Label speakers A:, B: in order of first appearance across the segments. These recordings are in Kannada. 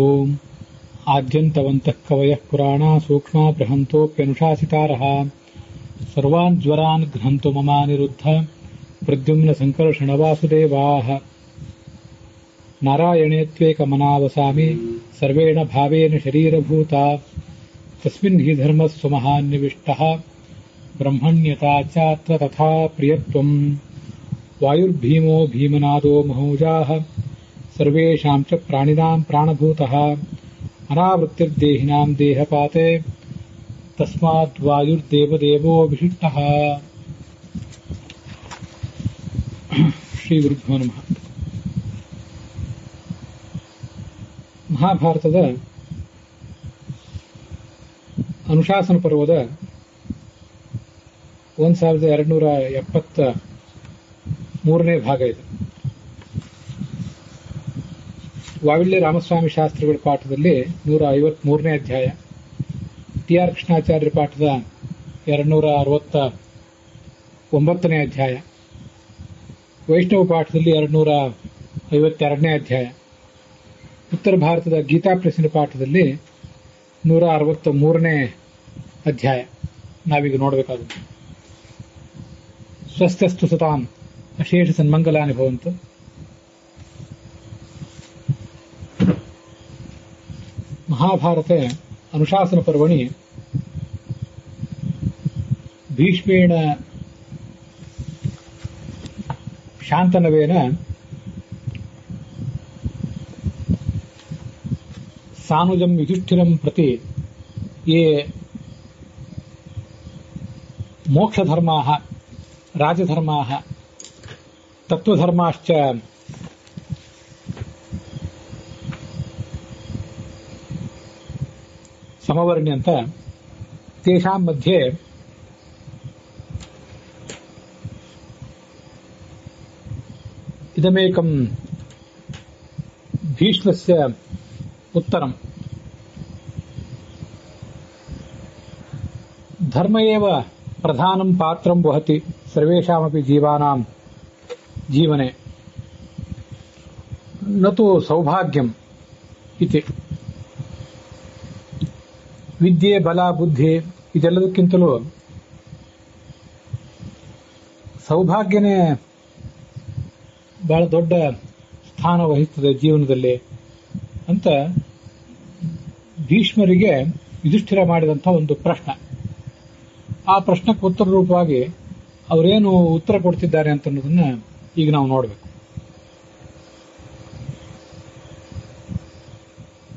A: ಓಂ ಆದ್ಯಂತವಂತಃ ಕವಯಃ ಪುರಾಣ ಸೂಕ್ಷ್ಮ ಬೃಹಂತೋಪ್ಯನುಶಾಸಿತಾರಃ ಸರ್ವಾನ್ ಜ್ವರಾನ್ ಘ್ನಂತು ಮಮಾನಿರುದ್ಧ ಪ್ರದ್ಯುಮ್ನ ಸಂಕರ್ಷಣ ವಾಸುದೇವಾಃ ನಾರಾಯಣೇತ್ವೇಕಮನಾವಸಾಮಿ ಸರ್ವೇಣ ಭಾವೇನ ಶರೀರಭೂತ ತಸ್ಮಿನ್ ಹಿ ಧರ್ಮಸ್ವ ಮಹಾನ್ನಿವಿಷ್ಟಃ ಬ್ರಹ್ಮಣ್ಯತಾ ಚಾತ್ರ ತಥಾ ಪ್ರಿಯತ್ವಂ ವಾಯುರ್ಭೀಮೋ ಭೀಮನಾದೋ ಮಹೋಜಾಃ ಸರ್ವೇಷಾಂ ಚ ಪ್ರಾಣಿನಾಂ ಪ್ರಾಣಭೂತಃ ಅನಾವೃತ್ತಿರ್ದೇಹಿನಾಂ ದೇಹಪಾತೆ ತಸ್ಮಾದ್ ವಾಯುರ್ದೇವದೇವೋ ವಿಶಿಷ್ಟಃ. ಶ್ರೀ ಗುರುಭ್ಯೋ ನಮಃ. ಮಹಾಭಾರತದ ಅನುಶಾಸನ ಪರ್ವದ 1273ನೇ ಭಾಗ ಇದೆ. ವಾವಿಳ್ಯ ರಾಮಸ್ವಾಮಿ ಶಾಸ್ತ್ರಿಗಳ ಪಾಠದಲ್ಲಿ 153ನೇ ಅಧ್ಯಾಯ, ಟಿ ಆರ್ ಕೃಷ್ಣಾಚಾರ್ಯರ ಪಾಠದ 269ನೇ ಅಧ್ಯಾಯ, ವೈಷ್ಣವ ಪಾಠದಲ್ಲಿ 252ನೇ ಅಧ್ಯಾಯ, ಉತ್ತರ ಭಾರತದ ಗೀತಾ ಪ್ರೆಸ್ಸಿನ ಪಾಠದಲ್ಲಿ 163ನೇ ಅಧ್ಯಾಯ ನಾವೀಗ ನೋಡಬೇಕಾಗುತ್ತೆ. ಸ್ವಸ್ಥಸ್ತು ಸತಾಂ ಅಶೇಷ ಸನ್ಮಂಗಲಾನಿ ಭವಂತು. ಮಹಾಭಾರತೆ ಅನುಶಾಸನ ಪರ್ವಣಿ ಭೀಷ್ಮೇಣ ಶಾಂತನವೇನ ಸಾನುಜಂ ಯುಧಿಷ್ಠಿರಂ ಪ್ರತಿ ಯೇ ಮೋಕ್ಷಧರ್ಮಾಃ ರಾಜಧರ್ಮಾಃ ತತ್ವಧರ್ಮಾಶ್ಚ ಸಮವರ್ಣ್ಯಂತ ತೇಷಾಂ ಮಧ್ಯೆ ಇದಮೇಕಂ ಭೀಷ್ಮಸ್ಯ ಉತ್ತರಂ. ಧರ್ಮ ಏವ ಪ್ರಧಾನಂ ಪಾತ್ರಂ ವಹತಿ ಸರ್ವೇಷಾಮಪಿ ಜೀವಾನಾಂ ಜೀವನೆ ನತು ಸೌಭಾಗ್ಯಂ ಇತಿ. ವಿದ್ಯೆ, ಬಲ, ಬುದ್ಧಿ ಇದೆಲ್ಲದಕ್ಕಿಂತಲೂ ಸೌಭಾಗ್ಯನೇ ಬಹಳ ದೊಡ್ಡ ಸ್ಥಾನ ವಹಿಸುತ್ತದೆ ಜೀವನದಲ್ಲಿ ಅಂತ ಭೀಷ್ಮರಿಗೆ ಯುಧಿಷ್ಠಿರ ಮಾಡಿದಂಥ ಒಂದು ಪ್ರಶ್ನೆ. ಆ ಪ್ರಶ್ನೆಗೆ ಉತ್ತರ ರೂಪವಾಗಿ ಅವರೇನು ಉತ್ತರ ಕೊಡ್ತಿದ್ದಾರೆ ಅಂತ ಅನ್ನೋದನ್ನ ಈಗ ನಾವು ನೋಡಬೇಕು.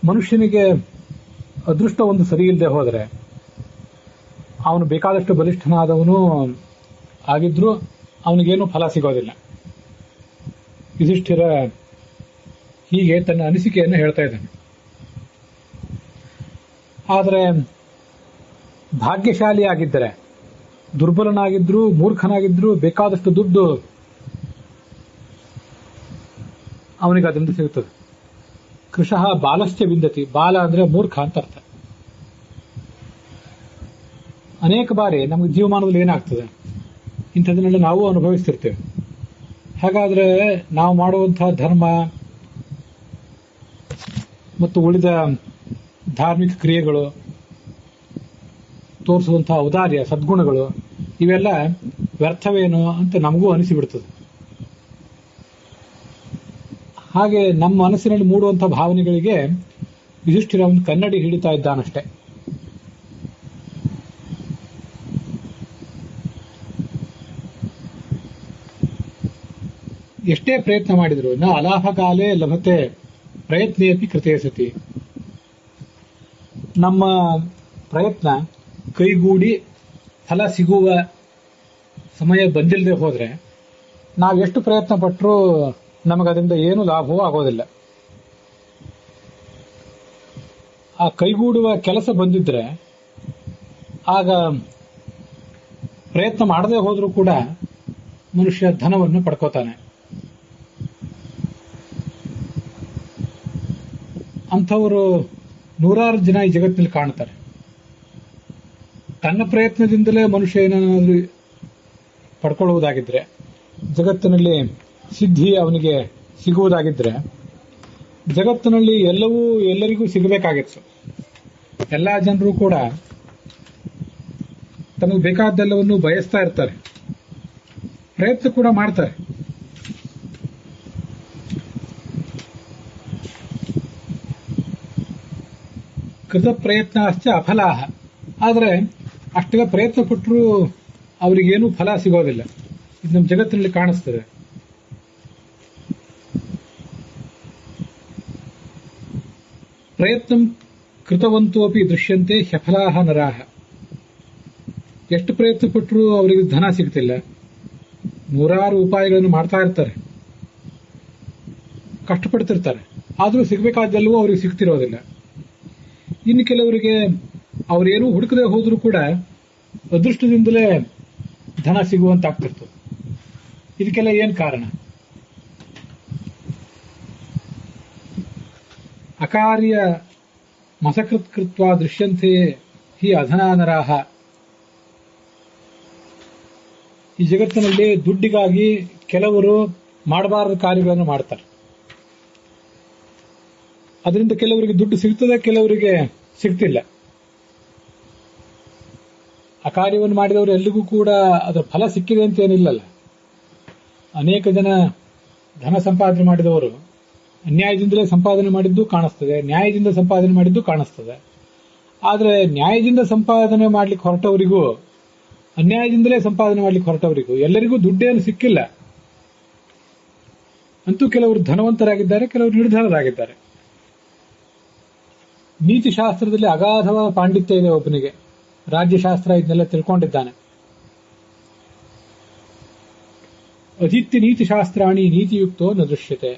A: ಮನುಷ್ಯನಿಗೆ ಅದೃಷ್ಟ ಒಂದು ಸರಿ ಇಲ್ಲದೆ ಹೋದರೆ ಅವನು ಬೇಕಾದಷ್ಟು ಬಲಿಷ್ಠನಾದವನು ಆಗಿದ್ರೂ ಅವನಿಗೇನು ಫಲ ಸಿಗೋದಿಲ್ಲ. ಯುಧಿಷ್ಠಿರ ಹೀಗೆ ತನ್ನ ಅನಿಸಿಕೆಯನ್ನು ಹೇಳ್ತಾ ಇದ್ದಾನೆ. ಆದರೆ ಭಾಗ್ಯಶಾಲಿ ಆಗಿದ್ದರೆ, ದುರ್ಬಲನಾಗಿದ್ರು, ಮೂರ್ಖನಾಗಿದ್ರು ಬೇಕಾದಷ್ಟು ದುಡ್ಡು ಅವನಿಗೆ ಅದರಿಂದ ಸಿಗುತ್ತದೆ. ಕೃಷಃ ಬಾಲಶ್ಚ ವಿಂದತಿ. ಬಾಲ ಅಂದ್ರೆ ಮೂರ್ಖ ಅಂತ ಅರ್ಥ. ಅನೇಕ ಬಾರಿ ನಮಗೆ ಜೀವಮಾನದಲ್ಲಿ ಏನಾಗ್ತದೆ, ಇಂಥದನ್ನೆಲ್ಲ ನಾವು ಅನುಭವಿಸ್ತಿರ್ತೇವೆ. ಹಾಗಾದ್ರೆ ನಾವು ಮಾಡುವಂತಹ ಧರ್ಮ ಮತ್ತು ಉಳಿದ ಧಾರ್ಮಿಕ ಕ್ರಿಯೆಗಳು, ತೋರಿಸುವಂತಹ ಔದಾರ್ಯ, ಸದ್ಗುಣಗಳು ಇವೆಲ್ಲ ವ್ಯರ್ಥವೇನು ಅಂತ ನಮಗೂ ಅನಿಸಿಬಿಡ್ತದೆ. ಹಾಗೆ ನಮ್ಮ ಮನಸ್ಸಿನಲ್ಲಿ ಮೂಡುವಂತಹ ಭಾವನೆಗಳಿಗೆ ಯುಧಿಷ್ಠಿರ ಒಂದು ಕನ್ನಡಿ ಹಿಡಿತಾ ಇದ್ದಾನಷ್ಟೆ. ಎಷ್ಟೇ ಪ್ರಯತ್ನ ಮಾಡಿದ್ರು ನ ಅಲಾಭಕಾಲೇ ಲಭತೆ ಪ್ರಯತ್ನೇಪಿ ಕೃತೇ ಸತಿ. ನಮ್ಮ ಪ್ರಯತ್ನ ಕೈಗೂಡಿ ಫಲ ಸಿಗುವ ಸಮಯ ಬಂದಿಲ್ಲದೆ ಹೋದ್ರೆ ನಾವೆಷ್ಟು ಪ್ರಯತ್ನ ಪಟ್ಟರೂ ನಮಗದರಿಂದ ಏನು ಲಾಭವೂ ಆಗೋದಿಲ್ಲ. ಆ ಕೈಗೂಡುವ ಕೆಲಸ ಬಂದಿದ್ರೆ ಆಗ ಪ್ರಯತ್ನ ಮಾಡದೆ ಹೋದ್ರೂ ಕೂಡ ಮನುಷ್ಯ ಧನವನ್ನು ಪಡ್ಕೋತಾನೆ. ಅಂಥವರು ನೂರಾರು ಜನ ಈ ಜಗತ್ತಿನಲ್ಲಿ ಕಾಣ್ತಾರೆ. ತನ್ನ ಪ್ರಯತ್ನದಿಂದಲೇ ಮನುಷ್ಯ ಏನಾದರೂ ಪಡ್ಕೊಳ್ಳುವುದಾಗಿದ್ರೆ, ಜಗತ್ತಿನಲ್ಲಿ ಸಿದ್ಧಿ ಅವನಿಗೆ ಸಿಗುವುದಾಗಿದ್ರೆ ಜಗತ್ತಿನಲ್ಲಿ ಎಲ್ಲವೂ ಎಲ್ಲರಿಗೂ ಸಿಗಬೇಕಾಗಿತ್ತು. ಎಲ್ಲಾ ಜನರು ಕೂಡ ತಮಗೆ ಬೇಕಾದ್ದೆಲ್ಲವನ್ನು ಬಯಸ್ತಾ ಇರ್ತಾರೆ, ಪ್ರಯತ್ನ ಕೂಡ ಮಾಡ್ತಾರೆ. ಕೃತ ಪ್ರಯತ್ನ ಅಷ್ಟೇ ಅಫಲಾಹ. ಆದರೆ ಅಷ್ಟೆಲ್ಲ ಪ್ರಯತ್ನ ಪಟ್ಟರೂ ಅವರಿಗೇನೂ ಫಲ ಸಿಗೋದಿಲ್ಲ. ಇದು ನಮ್ಮ ಜಗತ್ತಿನಲ್ಲಿ ಕಾಣಿಸ್ತದೆ. ಪ್ರಯತ್ನ ಕೃತವಂತೂ ಅಪಿ ದೃಶ್ಯಂತೆ ಹ್ಯಫಲಾಹ ನರಾಹ. ಎಷ್ಟು ಪ್ರಯತ್ನ ಪಟ್ಟರೂ ಅವರಿಗೆ ಧನ ಸಿಗ್ತಿಲ್ಲ. ನೂರಾರು ಉಪಾಯಗಳನ್ನು ಮಾಡ್ತಾ ಇರ್ತಾರೆ, ಕಷ್ಟಪಡ್ತಿರ್ತಾರೆ, ಆದರೂ ಸಿಗಬೇಕಾದ್ದೆಲ್ಲವೂ ಅವರಿಗೆ ಸಿಗ್ತಿರೋದಿಲ್ಲ. ಇನ್ನು ಕೆಲವರಿಗೆ ಅವರೇನೂ ಹುಡುಕದೆ ಹೋದರೂ ಕೂಡ ಅದೃಷ್ಟದಿಂದಲೇ ಧನ ಸಿಗುವಂತಾಗ್ತಿರ್ತದೆ. ಇದಕ್ಕೆಲ್ಲ ಏನ್ ಕಾರಣ? ಅಕಾರ್ಯ ಮಸಕೃತ್ಕೃತ್ವ ದೃಶ್ಯಂತೆ ಹಿ ಅಧನಾನರಾಹ. ಈ ಜಗತ್ತಿನಲ್ಲಿ ದುಡ್ಡಿಗಾಗಿ ಕೆಲವರು ಮಾಡಬಾರದ ಕಾರ್ಯಗಳನ್ನು ಮಾಡ್ತಾರೆ. ಅದರಿಂದ ಕೆಲವರಿಗೆ ದುಡ್ಡು ಸಿಗ್ತದೆ, ಕೆಲವರಿಗೆ ಸಿಗ್ತಿಲ್ಲ. ಆ ಕಾರ್ಯವನ್ನು ಮಾಡಿದವರು ಎಲ್ಲಿಗೂ ಕೂಡ ಅದರ ಫಲ ಸಿಕ್ಕಿದೆ ಅಂತ ಏನಿಲ್ಲಲ್ಲ. ಅನೇಕ ಜನ ಧನ ಸಂಪಾದನೆ ಮಾಡಿದವರು ಅನ್ಯಾಯದಿಂದಲೇ ಸಂಪಾದನೆ ಮಾಡಿದ್ದು ಕಾಣಿಸ್ತದೆ, ನ್ಯಾಯದಿಂದ ಸಂಪಾದನೆ ಮಾಡಿದ್ದು ಕಾಣಿಸ್ತದೆ. ಆದರೆ ನ್ಯಾಯದಿಂದ ಸಂಪಾದನೆ ಮಾಡ್ಲಿಕ್ಕೆ ಹೊರಟವರಿಗೂ ಅನ್ಯಾಯದಿಂದಲೇ ಸಂಪಾದನೆ ಮಾಡ್ಲಿಕ್ಕೆ ಹೊರಟವರಿಗೂ ಎಲ್ಲರಿಗೂ ದುಡ್ಡೇನು ಸಿಕ್ಕಿಲ್ಲ. ಅಂತೂ ಕೆಲವರು ಧನವಂತರಾಗಿದ್ದಾರೆ, ಕೆಲವರು ನಿರ್ಧನರಾಗಿದ್ದಾರೆ. ನೀತಿಶಾಸ್ತ್ರದಲ್ಲಿ ಅಗಾಧವಾದ ಪಾಂಡಿತ್ಯ ಇದೆ ಒಬ್ಬನಿಗೆ. ರಾಜ್ಯಶಾಸ್ತ್ರ ಇದನ್ನೆಲ್ಲ ತಿಳ್ಕೊಂಡಿದ್ದಾನೆ. ಅಧಿತ್ಯ ನೀತಿಶಾಸ್ತ್ರಾಣಿ ನೀತಿಯುಕ್ತೋ ನ ದೃಶ್ಯತೆ.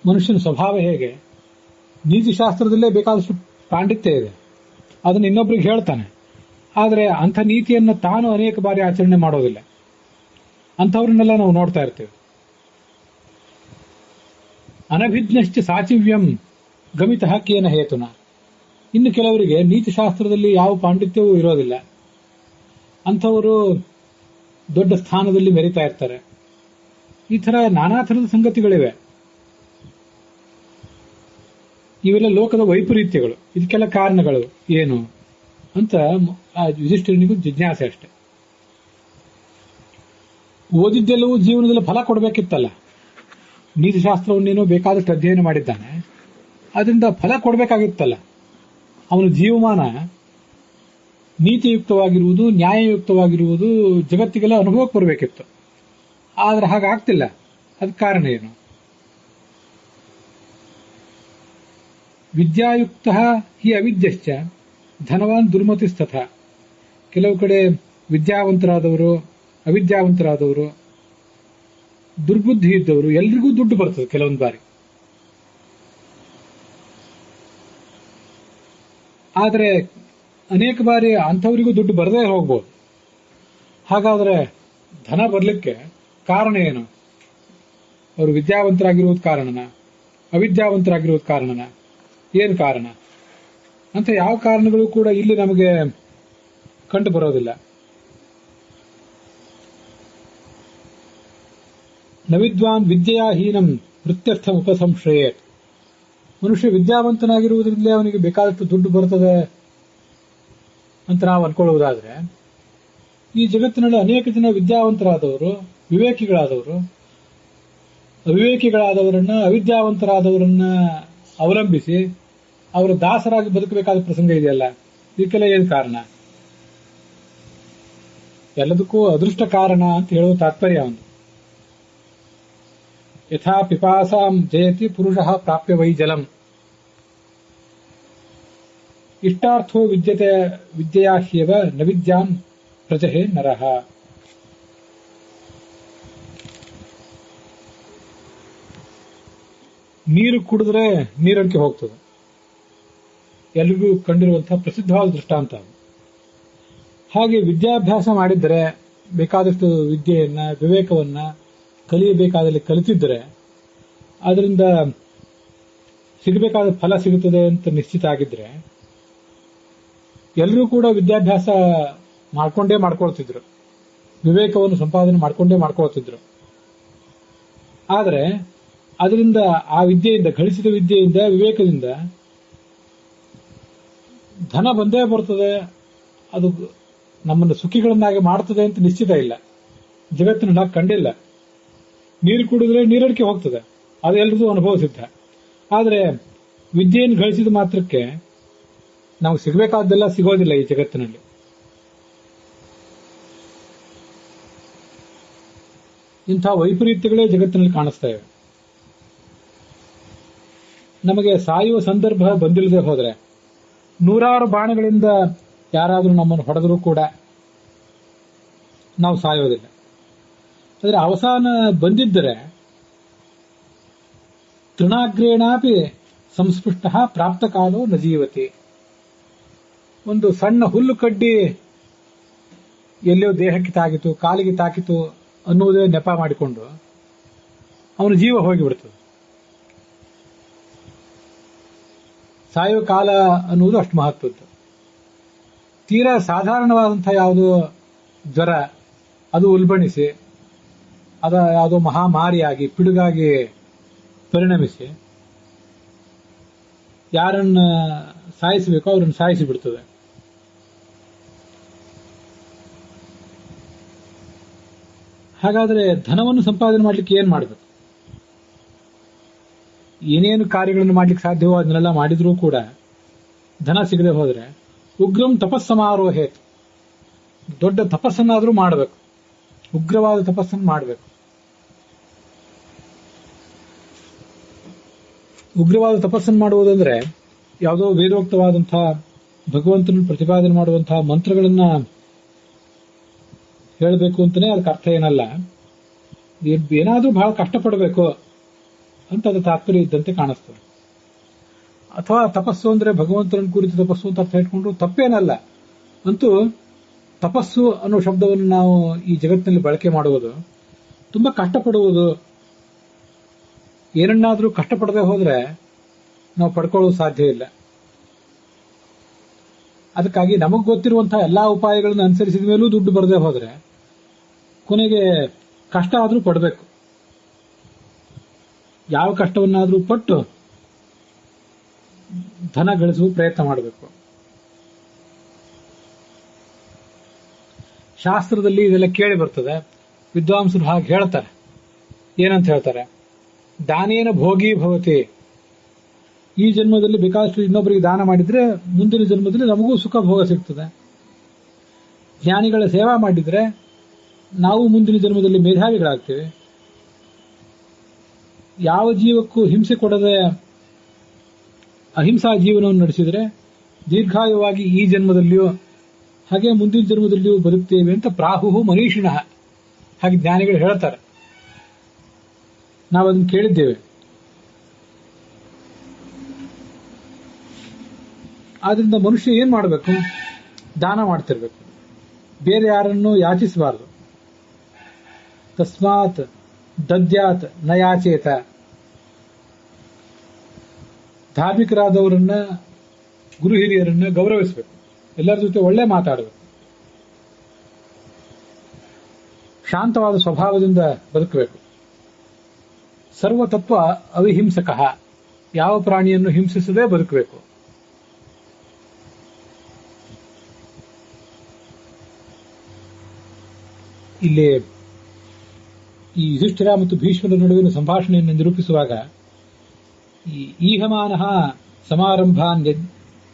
A: ಮನುಷ್ಯನ ಸ್ವಭಾವ ಹೇಗೆ? ನೀತಿಶಾಸ್ತ್ರದಲ್ಲೇ ಬೇಕಾದಷ್ಟು ಪಾಂಡಿತ್ಯ ಇದೆ, ಅದನ್ನು ಇನ್ನೊಬ್ರಿಗೆ ಹೇಳ್ತಾನೆ. ಆದರೆ ಅಂಥ ನೀತಿಯನ್ನು ತಾನು ಅನೇಕ ಬಾರಿ ಆಚರಣೆ ಮಾಡೋದಿಲ್ಲ. ಅಂಥವ್ರನ್ನೆಲ್ಲ ನಾವು ನೋಡ್ತಾ ಇರ್ತೇವೆ. ಅನಭಿಜ್ಞಶ್ಚ ಸಾಚಿವ್ಯಂ ಗಮಿತಃ ಕೇನ ಹೇತುನ. ಇನ್ನು ಕೆಲವರಿಗೆ ನೀತಿಶಾಸ್ತ್ರದಲ್ಲಿ ಯಾವ ಪಾಂಡಿತ್ಯವೂ ಇರೋದಿಲ್ಲ. ಅಂಥವರು ದೊಡ್ಡ ಸ್ಥಾನದಲ್ಲಿ ಮೆರಿತಾ ಇರ್ತಾರೆ. ಈ ಥರ ನಾನಾ ಥರದ ಸಂಗತಿಗಳಿವೆ. ಇವೆಲ್ಲ ಲೋಕದ ವೈಪರೀತ್ಯಗಳು. ಇದಕ್ಕೆಲ್ಲ ಕಾರಣಗಳು ಏನು ಅಂತ ಯುಧಿಷ್ಠಿರನಿಗೂ ಜಿಜ್ಞಾಸೆ ಅಷ್ಟೆ. ಓದಿದ್ದೆಲ್ಲವೂ ಜೀವನದಲ್ಲಿ ಫಲ ಕೊಡಬೇಕಿತ್ತಲ್ಲ. ನೀತಿಶಾಸ್ತ್ರವನ್ನೇನೋ ಬೇಕಾದಷ್ಟು ಅಧ್ಯಯನ ಮಾಡಿದ್ದಾನೆ, ಅದರಿಂದ ಫಲ ಕೊಡಬೇಕಾಗಿತ್ತಲ್ಲ. ಅವನ ಜೀವಮಾನ ನೀತಿಯುಕ್ತವಾಗಿರುವುದು, ನ್ಯಾಯಯುಕ್ತವಾಗಿರುವುದು, ಜಗತ್ತಿಗೆಲ್ಲ ಅನುಭವಕ್ಕೆ ಬರಬೇಕಿತ್ತು. ಆದರೆ ಹಾಗಾಗ್ತಿಲ್ಲ. ಅದಕ್ಕೆ ಕಾರಣ ಏನು? ವಿದ್ಯಾಯುಕ್ತ ಹಿ ಅವಿದ್ಯಶ್ಚ ಧನವಾನ್ ದುರ್ಮತಿಸ್ತಥ. ಕೆಲವು ಕಡೆ ವಿದ್ಯಾವಂತರಾದವರು, ಅವಿದ್ಯಾವಂತರಾದವರು, ದುರ್ಬುದ್ಧಿ ಇದ್ದವರು ಎಲ್ರಿಗೂ ದುಡ್ಡು ಬರ್ತದೆ ಕೆಲವೊಂದು ಬಾರಿ. ಆದರೆ ಅನೇಕ ಬಾರಿ ಅಂಥವರಿಗೂ ದುಡ್ಡು ಬರದೇ ಹೋಗ್ಬೋದು. ಹಾಗಾದ್ರೆ ಧನ ಬರಲಿಕ್ಕೆ ಕಾರಣ ಏನು? ಅವರು ವಿದ್ಯಾವಂತರಾಗಿರುವುದು ಕಾರಣನ, ಅವಿದ್ಯಾವಂತರಾಗಿರುವುದು ಕಾರಣನ? ಏನು ಕಾರಣ ಅಂತ ಯಾವ ಕಾರಣಗಳು ಕೂಡ ಇಲ್ಲಿ ನಮಗೆ ಕಂಡು ಬರೋದಿಲ್ಲ. ನವಿದ್ವಾನ್ ವಿದ್ಯಾಹೀನಂ ವೃತ್ಯರ್ಥ ಉಪಸಂಶ್ರಯೇ. ಮನುಷ್ಯ ವಿದ್ಯಾವಂತನಾಗಿರುವುದರಿಂದಲೇ ಅವನಿಗೆ ಬೇಕಾದಷ್ಟು ದುಡ್ಡು ಬರ್ತದೆ ಅಂತ ನಾವು ಅನ್ಕೊಳ್ಳುವುದಾದ್ರೆ, ಈ ಜಗತ್ತಿನಲ್ಲಿ ಅನೇಕ ಜನ ವಿದ್ಯಾವಂತರಾದವರು, ವಿವೇಕಿಗಳಾದವರು, ಅವಿವೇಕಿಗಳಾದವರನ್ನ, ಅವಿದ್ಯಾವಂತರಾದವರನ್ನ ಅವಲಂಬಿಸಿ ಅವರ ದಾಸರಾಗಿ ಬದುಕಬೇಕಾದ ಪ್ರಸಂಗ ಇದೆಯಲ್ಲ. ಇದಕ್ಕೆಲ್ಲ ಏನು ಕಾರಣ? ಎಲ್ಲದಕ್ಕೂ ಅದೃಷ್ಟ ಕಾರಣ ಅಂತ ಹೇಳುವ ತಾತ್ಪರ್ಯ ಒಂದು. ಯಥಾ ಪಿಪಾಸಾಂ ಜಯತಿ ಪುರುಷಃ ಪ್ರಾಪ್ಯ ವೈ ಜಲಂ. ಇಷ್ಟಾರ್ಥೋ ವಿದ್ಯತೆ ವಿದ್ಯೆಯಾ ಹ್ಯವ ನ ವಿದ್ಯಾಂ ಪ್ರಜಹೇ ನರಃ. ನೀರು ಕುಡಿದ್ರೆ ನೀರಡಿಕೆ ಹೋಗ್ತದೆ. ಎಲ್ರಿಗೂ ಕಂಡಿರುವಂತಹ ಪ್ರಸಿದ್ಧವಾದ ದೃಷ್ಟಾಂತ. ಹಾಗೆ ವಿದ್ಯಾಭ್ಯಾಸ ಮಾಡಿದ್ರೆ, ಬೇಕಾದಷ್ಟು ವಿದ್ಯೆಯನ್ನ, ವಿವೇಕವನ್ನ ಕಲಿಯಬೇಕಾದಲ್ಲಿ ಕಲಿತಿದ್ರೆ ಅದರಿಂದ ಸಿಗಬೇಕಾದ ಫಲ ಸಿಗುತ್ತದೆ ಅಂತ ನಿಶ್ಚಿತ ಆಗಿದ್ರೆ, ಎಲ್ಲರೂ ಕೂಡ ವಿದ್ಯಾಭ್ಯಾಸ ಮಾಡ್ಕೊಳ್ತಿದ್ರು, ವಿವೇಕವನ್ನು ಸಂಪಾದನೆ ಮಾಡ್ಕೊಳ್ತಿದ್ರು. ಆದರೆ ಅದರಿಂದ, ಆ ವಿದ್ಯೆಯಿಂದ, ಗಳಿಸಿದ ವಿದ್ಯೆಯಿಂದ, ವಿವೇಕದಿಂದ ಧನ ಬಂದೇ ಬರ್ತದೆ, ಅದು ನಮ್ಮನ್ನು ಸುಖಿಗಳನ್ನಾಗಿ ಮಾಡ್ತದೆ ಅಂತ ನಿಶ್ಚಿತ ಇಲ್ಲ. ಜಗತ್ತಿನ ನಾವು ಕಂಡಿಲ್ಲ. ನೀರು ಕುಡಿದ್ರೆ ನೀರಡಿಕೆ ಹೋಗ್ತದೆ, ಅದು ಎಲ್ರಿಗೂ ಅನುಭವ ಸಿದ್ಧ. ಆದರೆ ವಿದ್ಯೆಯನ್ನು ಗಳಿಸಿದ ಮಾತ್ರಕ್ಕೆ ನಾವು ಸಿಗಬೇಕಾದ್ದೆಲ್ಲ ಸಿಗೋದಿಲ್ಲ ಈ ಜಗತ್ತಿನಲ್ಲಿ. ಇಂಥ ವೈಪರೀತ್ಯಗಳೇ ಜಗತ್ತಿನಲ್ಲಿ ಕಾಣಿಸ್ತಾ ಇವೆ. ನಮಗೆ ಸಾಯುವ ಸಂದರ್ಭ ಬಂದಿಲ್ಲದೆ ಹೋದರೆ, ನೂರಾರು ಬಾಣಗಳಿಂದ ಯಾರಾದರೂ ನಮ್ಮನ್ನು ಹೊಡೆದರೂ ಕೂಡ ನಾವು ಸಾಯೋದಿಲ್ಲ. ಆದರೆ ಅವಸಾನ ಬಂದಿದ್ದರೆ ತೃಣಾಗ್ರೇಣಾಪಿ ಸಂಸ್ಪೃಷ್ಟ ಪ್ರಾಪ್ತ ಕಾಲೋ ನ ಜೀವತಿ. ಒಂದು ಸಣ್ಣ ಹುಲ್ಲು ಕಡ್ಡಿ ಎಲ್ಲೋ ದೇಹಕ್ಕೆ ತಾಕಿತು, ಕಾಲಿಗೆ ತಾಕಿತು ಅನ್ನುವುದೇ ನೆಪ ಮಾಡಿಕೊಂಡು ಅವನ ಜೀವ ಹೋಗಿಬಿಡ್ತದೆ. ಸಾಯುವ ಕಾಲ ಅನ್ನುವುದು ಅಷ್ಟು ಮಹತ್ವದ್ದು. ತೀರಾ ಸಾಧಾರಣವಾದಂತಹ ಯಾವುದೋ ಜ್ವರ ಅದು ಉಲ್ಬಣಿಸಿ ಯಾವುದೋ ಮಹಾಮಾರಿಯಾಗಿ ಪಿಡುಗಾಗಿ ಪರಿಣಮಿಸಿ ಯಾರನ್ನ ಸಾಯಿಸಬೇಕೋ ಅವರನ್ನು ಸಾಯಿಸಿ ಬಿಡ್ತದೆ. ಹಾಗಾದ್ರೆ ಧನವನ್ನು ಸಂಪಾದನೆ ಮಾಡ್ಲಿಕ್ಕೆ ಏನ್ ಮಾಡಬೇಕು? ಏನೇನು ಕಾರ್ಯಗಳನ್ನು ಮಾಡ್ಲಿಕ್ಕೆ ಸಾಧ್ಯವೋ ಅದನ್ನೆಲ್ಲ ಮಾಡಿದ್ರೂ ಕೂಡ ಧನ ಸಿಗದೆ ಹೋದ್ರೆ ಉಗ್ರಂ ತಪಸ್ಸಮಾರೋಹೇತ್, ದೊಡ್ಡ ತಪಸ್ಸನ್ನಾದ್ರೂ ಮಾಡಬೇಕು, ಉಗ್ರವಾದ ತಪಸ್ಸನ್ನು ಮಾಡಬೇಕು. ಉಗ್ರವಾದ ತಪಸ್ಸನ್ನು ಮಾಡುವುದಂದ್ರೆ ಯಾವುದೋ ವೇದೋಕ್ತವಾದಂತಹ ಭಗವಂತನ ಪ್ರತಿಪಾದನೆ ಮಾಡುವಂತಹ ಮಂತ್ರಗಳನ್ನ ಹೇಳಬೇಕು ಅಂತಾನೆ ಅದಕ್ಕೆ ಅರ್ಥ ಏನಲ್ಲ. ಏನಾದ್ರೂ ಬಹಳ ಕಷ್ಟಪಡಬೇಕು ಅಂತ ಅದು ತಾತ್ಪರ್ಯ ಇದ್ದಂತೆ ಕಾಣಿಸ್ತದೆ. ಅಥವಾ ತಪಸ್ಸು ಅಂದ್ರೆ ಭಗವಂತನ ಕುರಿತು ತಪಸ್ಸು ಅಂತ ಅರ್ಥ ಇಟ್ಕೊಂಡ್ರು ತಪ್ಪೇನಲ್ಲ. ಅಂತೂ ತಪಸ್ಸು ಅನ್ನೋ ಶಬ್ದವನ್ನು ನಾವು ಈ ಜಗತ್ತಿನಲ್ಲಿ ಬಳಕೆ ಮಾಡುವುದು ತುಂಬಾ ಕಷ್ಟಪಡುವುದು. ಏನನ್ನಾದ್ರೂ ಕಷ್ಟಪಡದೆ ಹೋದ್ರೆ ನಾವು ಪಡ್ಕೊಳ್ಳೋದು ಸಾಧ್ಯ ಇಲ್ಲ. ಅದಕ್ಕಾಗಿ ನಮಗ್ ಗೊತ್ತಿರುವಂತಹ ಎಲ್ಲಾ ಉಪಾಯಗಳನ್ನು ಅನುಸರಿಸಿದ ಮೇಲೂ ದುಡ್ಡು ಬರದೆ ಹೋದ್ರೆ ಕೊನೆಗೆ ಕಷ್ಟ ಆದ್ರೂ ಪಡಬೇಕು. ಯಾವ ಕಷ್ಟವನ್ನಾದ್ರೂ ಪಟ್ಟು ಧನ ಗಳಿಸುವ ಪ್ರಯತ್ನ ಮಾಡಬೇಕು. ಶಾಸ್ತ್ರದಲ್ಲಿ ಇದೆಲ್ಲ ಕೇಳಿ ಬರ್ತದೆ. ವಿದ್ವಾಂಸರು ಹಾಗೆ ಹೇಳ್ತಾರೆ. ಏನಂತ ಹೇಳ್ತಾರೆ? ದಾನೇನ ಭೋಗಿ ಭವತಿ. ಈ ಜನ್ಮದಲ್ಲಿ ಬೇಕಾದಷ್ಟು ಇನ್ನೊಬ್ಬರಿಗೆ ದಾನ ಮಾಡಿದ್ರೆ ಮುಂದಿನ ಜನ್ಮದಲ್ಲಿ ನಮಗೂ ಸುಖ ಭೋಗ ಸಿಗ್ತದೆ. ಜ್ಞಾನಿಗಳ ಸೇವಾ ಮಾಡಿದ್ರೆ ನಾವು ಮುಂದಿನ ಜನ್ಮದಲ್ಲಿ ಮೇಧಾವಿಗಳಾಗ್ತೇವೆ. ಯಾವ ಜೀವಕ್ಕೂ ಹಿಂಸೆ ಕೊಡದೆ ಅಹಿಂಸಾ ಜೀವನವನ್ನು ನಡೆಸಿದರೆ ದೀರ್ಘಾಯುವಾಗಿ ಈ ಜನ್ಮದಲ್ಲಿಯೂ ಹಾಗೆ ಮುಂದಿನ ಜನ್ಮದಲ್ಲಿಯೂ ಬದುಕ್ತೇವೆ ಅಂತ ಪ್ರಾಹುಹು ಮನೀಷಿಣಃ ಹಾಗೆ ಜ್ಞಾನಿಗಳು ಹೇಳ್ತಾರೆ. ನಾವು ಅದನ್ನು ಕೇಳಿದ್ದೇವೆ. ಆದ್ರಿಂದ ಮನುಷ್ಯ ಏನ್ ಮಾಡಬೇಕು? ದಾನ ಮಾಡ್ತಿರ್ಬೇಕು, ಬೇರೆ ಯಾರನ್ನು ಯಾಚಿಸಬಾರದು. ತಸ್ಮಾತ್ ದದ್ಯಾತ್ ನ ಯಾಚೇತ. ಧಾರ್ಮಿಕರಾದವರನ್ನ, ಗುರು ಹಿರಿಯರನ್ನ ಗೌರವಿಸಬೇಕು, ಎಲ್ಲರ ಜೊತೆ ಒಳ್ಳೆ ಮಾತಾಡಬೇಕು, ಶಾಂತವಾದ ಸ್ವಭಾವದಿಂದ ಬದುಕಬೇಕು. ಸರ್ವತತ್ವ ಅವಿಹಿಂಸಕ, ಯಾವ ಪ್ರಾಣಿಯನ್ನು ಹಿಂಸಿಸದೇ ಬದುಕಬೇಕು. ಇಲ್ಲಿ ಈ ಯುಧಿಷ್ಠಿರ ಮತ್ತು ಭೀಷ್ಮರ ನಡುವಿನ ಸಂಭಾಷಣೆಯನ್ನು ನಿರೂಪಿಸುವಾಗ ಈಹಮಾನಃ ಸಮಾರಂಭಾನ್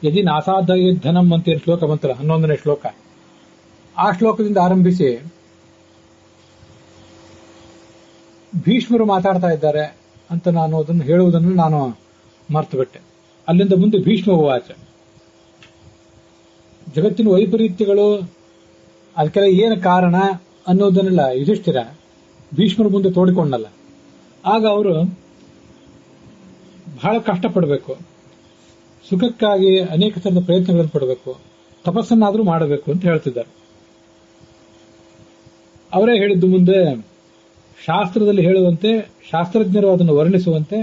A: ಯದಿ ನಾಸಾದಯೇಧನಂ ಅಂತ ಶ್ಲೋಕ ಮಂತ್ರ 11ನೇ ಶ್ಲೋಕ. ಆ ಶ್ಲೋಕದಿಂದ ಆರಂಭಿಸಿ ಭೀಷ್ಮರು ಮಾತಾಡ್ತಾ ಇದ್ದಾರೆ ಅಂತ ನಾನು ಅದನ್ನು ಹೇಳುವುದನ್ನು ನಾನು ಮರ್ತು ಬಿಟ್ಟೆ. ಅಲ್ಲಿಂದ ಮುಂದೆ ಭೀಷ್ಮ ಉವಾಚ. ಜಗತ್ತಿನ ವೈಪರೀತ್ಯಗಳು ಅದಕ್ಕೆಲ್ಲ ಏನು ಕಾರಣ ಅನ್ನೋದನ್ನೆಲ್ಲ ಯುಧಿಷ್ಠಿರ ಭೀಷ್ಮರ ಮುಂದೆ ತೋಡಿಕೊಂಡಲ್ಲ. ಆಗ ಅವರು ಬಹಳ ಕಷ್ಟಪಡಬೇಕು, ಸುಖಕ್ಕಾಗಿ ಅನೇಕ ಥರದ ಪ್ರಯತ್ನಗಳನ್ನು ಪಡಬೇಕು, ತಪಸ್ಸನ್ನಾದರೂ ಮಾಡಬೇಕು ಅಂತ ಹೇಳ್ತಿದ್ದಾರೆ. ಅವರೇ ಹೇಳಿದ್ದು ಮುಂದೆ ಶಾಸ್ತ್ರದಲ್ಲಿ ಹೇಳುವಂತೆ, ಶಾಸ್ತ್ರಜ್ಞರು ಅದನ್ನು ವರ್ಣಿಸುವಂತೆ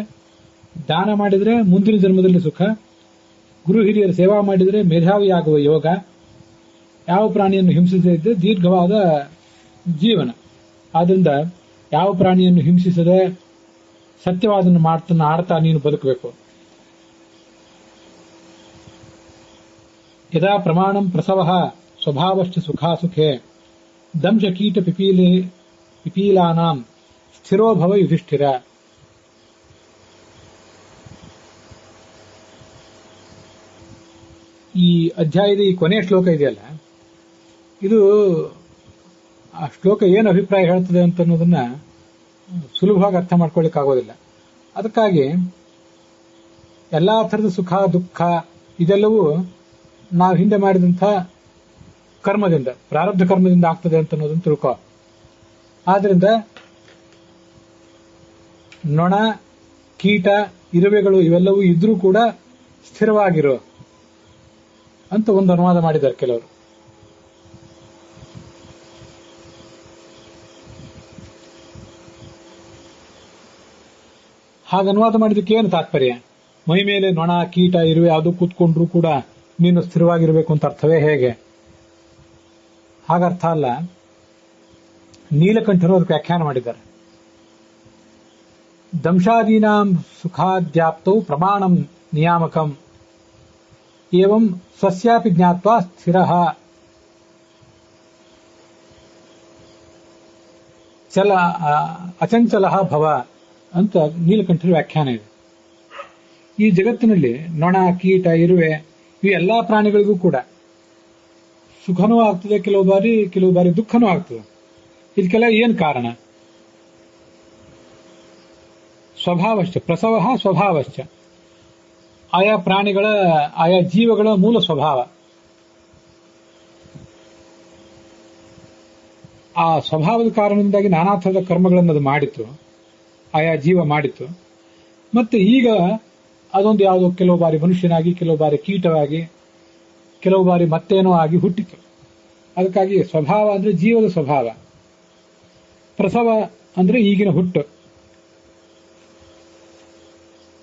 A: ದಾನ ಮಾಡಿದರೆ ಮುಂದಿನ ಜನ್ಮದಲ್ಲಿ ಸುಖ, ಗುರು ಹಿರಿಯರ ಸೇವಾ ಮಾಡಿದರೆ ಮೇಧಾವಿಯಾಗುವ ಯೋಗ, ಯಾವ ಪ್ರಾಣಿಯನ್ನು ಹಿಂಸಿಸದಿದ್ದರೆ ದೀರ್ಘವಾದ ಜೀವನ. ಆದ್ರಿಂದ ಯಾವ ಪ್ರಾಣಿಯನ್ನು ಹಿಂಸಿಸದೆ ಸತ್ಯವಾದನ್ನು ಆಡ್ತಾ ನೀನು ಬದುಕಬೇಕು. ಯದಾ ಪ್ರಮಾಣಂ ಪ್ರಸವಃ ಸ್ವಭಾವಶ್ಚ ಸುಖಾಸುಖೇ ದಂಶ ಕೀಟ ಪಿಪೀಲಾನಾಂ ಸ್ಥಿರೋ ಭವ ಯುಧಿಷ್ಠಿರ. ಈ ಅಧ್ಯಾಯದ ಈ ಕೊನೆಯ ಶ್ಲೋಕ ಇದೆಯಲ್ಲ, ಇದು ಆ ಶ್ಲೋಕ ಏನು ಅಭಿಪ್ರಾಯ ಹೇಳ್ತದೆ ಅಂತ ಅನ್ನೋದನ್ನ ಸುಲಭವಾಗಿ ಅರ್ಥ ಮಾಡ್ಕೊಳ್ಳಿಕ್ಕಾಗೋದಿಲ್ಲ. ಅದಕ್ಕಾಗಿ ಎಲ್ಲಾ ಥರದ ಸುಖ ದುಃಖ ಇದೆಲ್ಲವೂ ನಾವು ಹಿಂದೆ ಮಾಡಿದಂಥ ಕರ್ಮದಿಂದ, ಪ್ರಾರಬ್ಧ ಕರ್ಮದಿಂದ ಆಗ್ತದೆ ಅಂತ ಅನ್ನೋದನ್ನು ತಿಳ್ಕೊ. ಆದ್ರಿಂದ ನೊಣ, ಕೀಟ, ಇರುವೆಗಳು ಇವೆಲ್ಲವೂ ಇದ್ರೂ ಕೂಡ ಸ್ಥಿರವಾಗಿರೋ ಅಂತ ಒಂದು ಅನುವಾದ ಮಾಡಿದ್ದಾರೆ ಕೆಲವರು. ಹಾಗೆ ಅನುವಾದ ಮಾಡಿದಕ್ಕೆ ಏನು ತಾತ್ಪರ್ಯ? ಮೈ ಮೇಲೆ ನೊಣ, ಕೀಟ, ಇರುವೆ ಅದು ಕೂತ್ಕೊಂಡ್ರೂ ಕೂಡ ನೀನು ಸ್ಥಿರವಾಗಿರಬೇಕು ಅಂತ ಅರ್ಥವೇ ಹೇಗೆ? ಹಾಗರ್ಥ ಅಲ್ಲ. ನೀಲಕಂಠರು ಅದಕ್ಕೆ ವ್ಯಾಖ್ಯಾನ ಮಾಡಿದ್ದಾರೆ. ದಂಶಾದೀನಾಂ ಸುಖಾದ್ಯಾಪ್ತೌ ಪ್ರಮಾಣಂ ನಿಯಾಮಕಂ ಏವಂ ಸ್ವಸ್ಯಾಪಿ ಜ್ಞಾತ್ವಾ ಸ್ಥಿರಃ ಅಚಂಚಲಃ ಭವ ಅಂತ ನೀಲಕಂಠರ ವ್ಯಾಖ್ಯಾನ ಇದೆ. ಈ ಜಗತ್ತಿನಲ್ಲಿ ನೊಣ, ಕೀಟ, ಇರುವೆ ಈ ಎಲ್ಲಾ ಪ್ರಾಣಿಗಳಿಗೂ ಕೂಡ ಸುಖನೂ ಆಗ್ತದೆ, ಕೆಲವು ಬಾರಿ ದುಃಖನೂ ಆಗ್ತದೆ. ಇದಕ್ಕೆಲ್ಲ ಏನು ಕಾರಣ? ಸ್ವಭಾವಶ್ಚ ಪ್ರಸವ ಸ್ವಭಾವಶ್ಚ, ಆಯಾ ಪ್ರಾಣಿಗಳ ಆಯಾ ಜೀವಗಳ ಮೂಲ ಸ್ವಭಾವ. ಆ ಸ್ವಭಾವದ ಕಾರಣದಿಂದಾಗಿ ನಾನಾ ಥರದ ಕರ್ಮಗಳನ್ನು ಅದು ಮಾಡಿತು, ಆಯಾ ಜೀವ ಮಾಡಿತು. ಮತ್ತೆ ಈಗ ಅದೊಂದು ಯಾವುದೋ ಕೆಲವು ಬಾರಿ ಮನುಷ್ಯನಾಗಿ, ಕೆಲವು ಬಾರಿ ಕೀಟವಾಗಿ, ಕೆಲವು ಬಾರಿ ಮತ್ತೇನೋ ಆಗಿ ಹುಟ್ಟಿತು. ಅದಕ್ಕಾಗಿ ಸ್ವಭಾವ ಅಂದ್ರೆ ಜೀವದ ಸ್ವಭಾವ, ಪ್ರಸವ ಅಂದ್ರೆ ಈಗಿನ ಹುಟ್ಟು.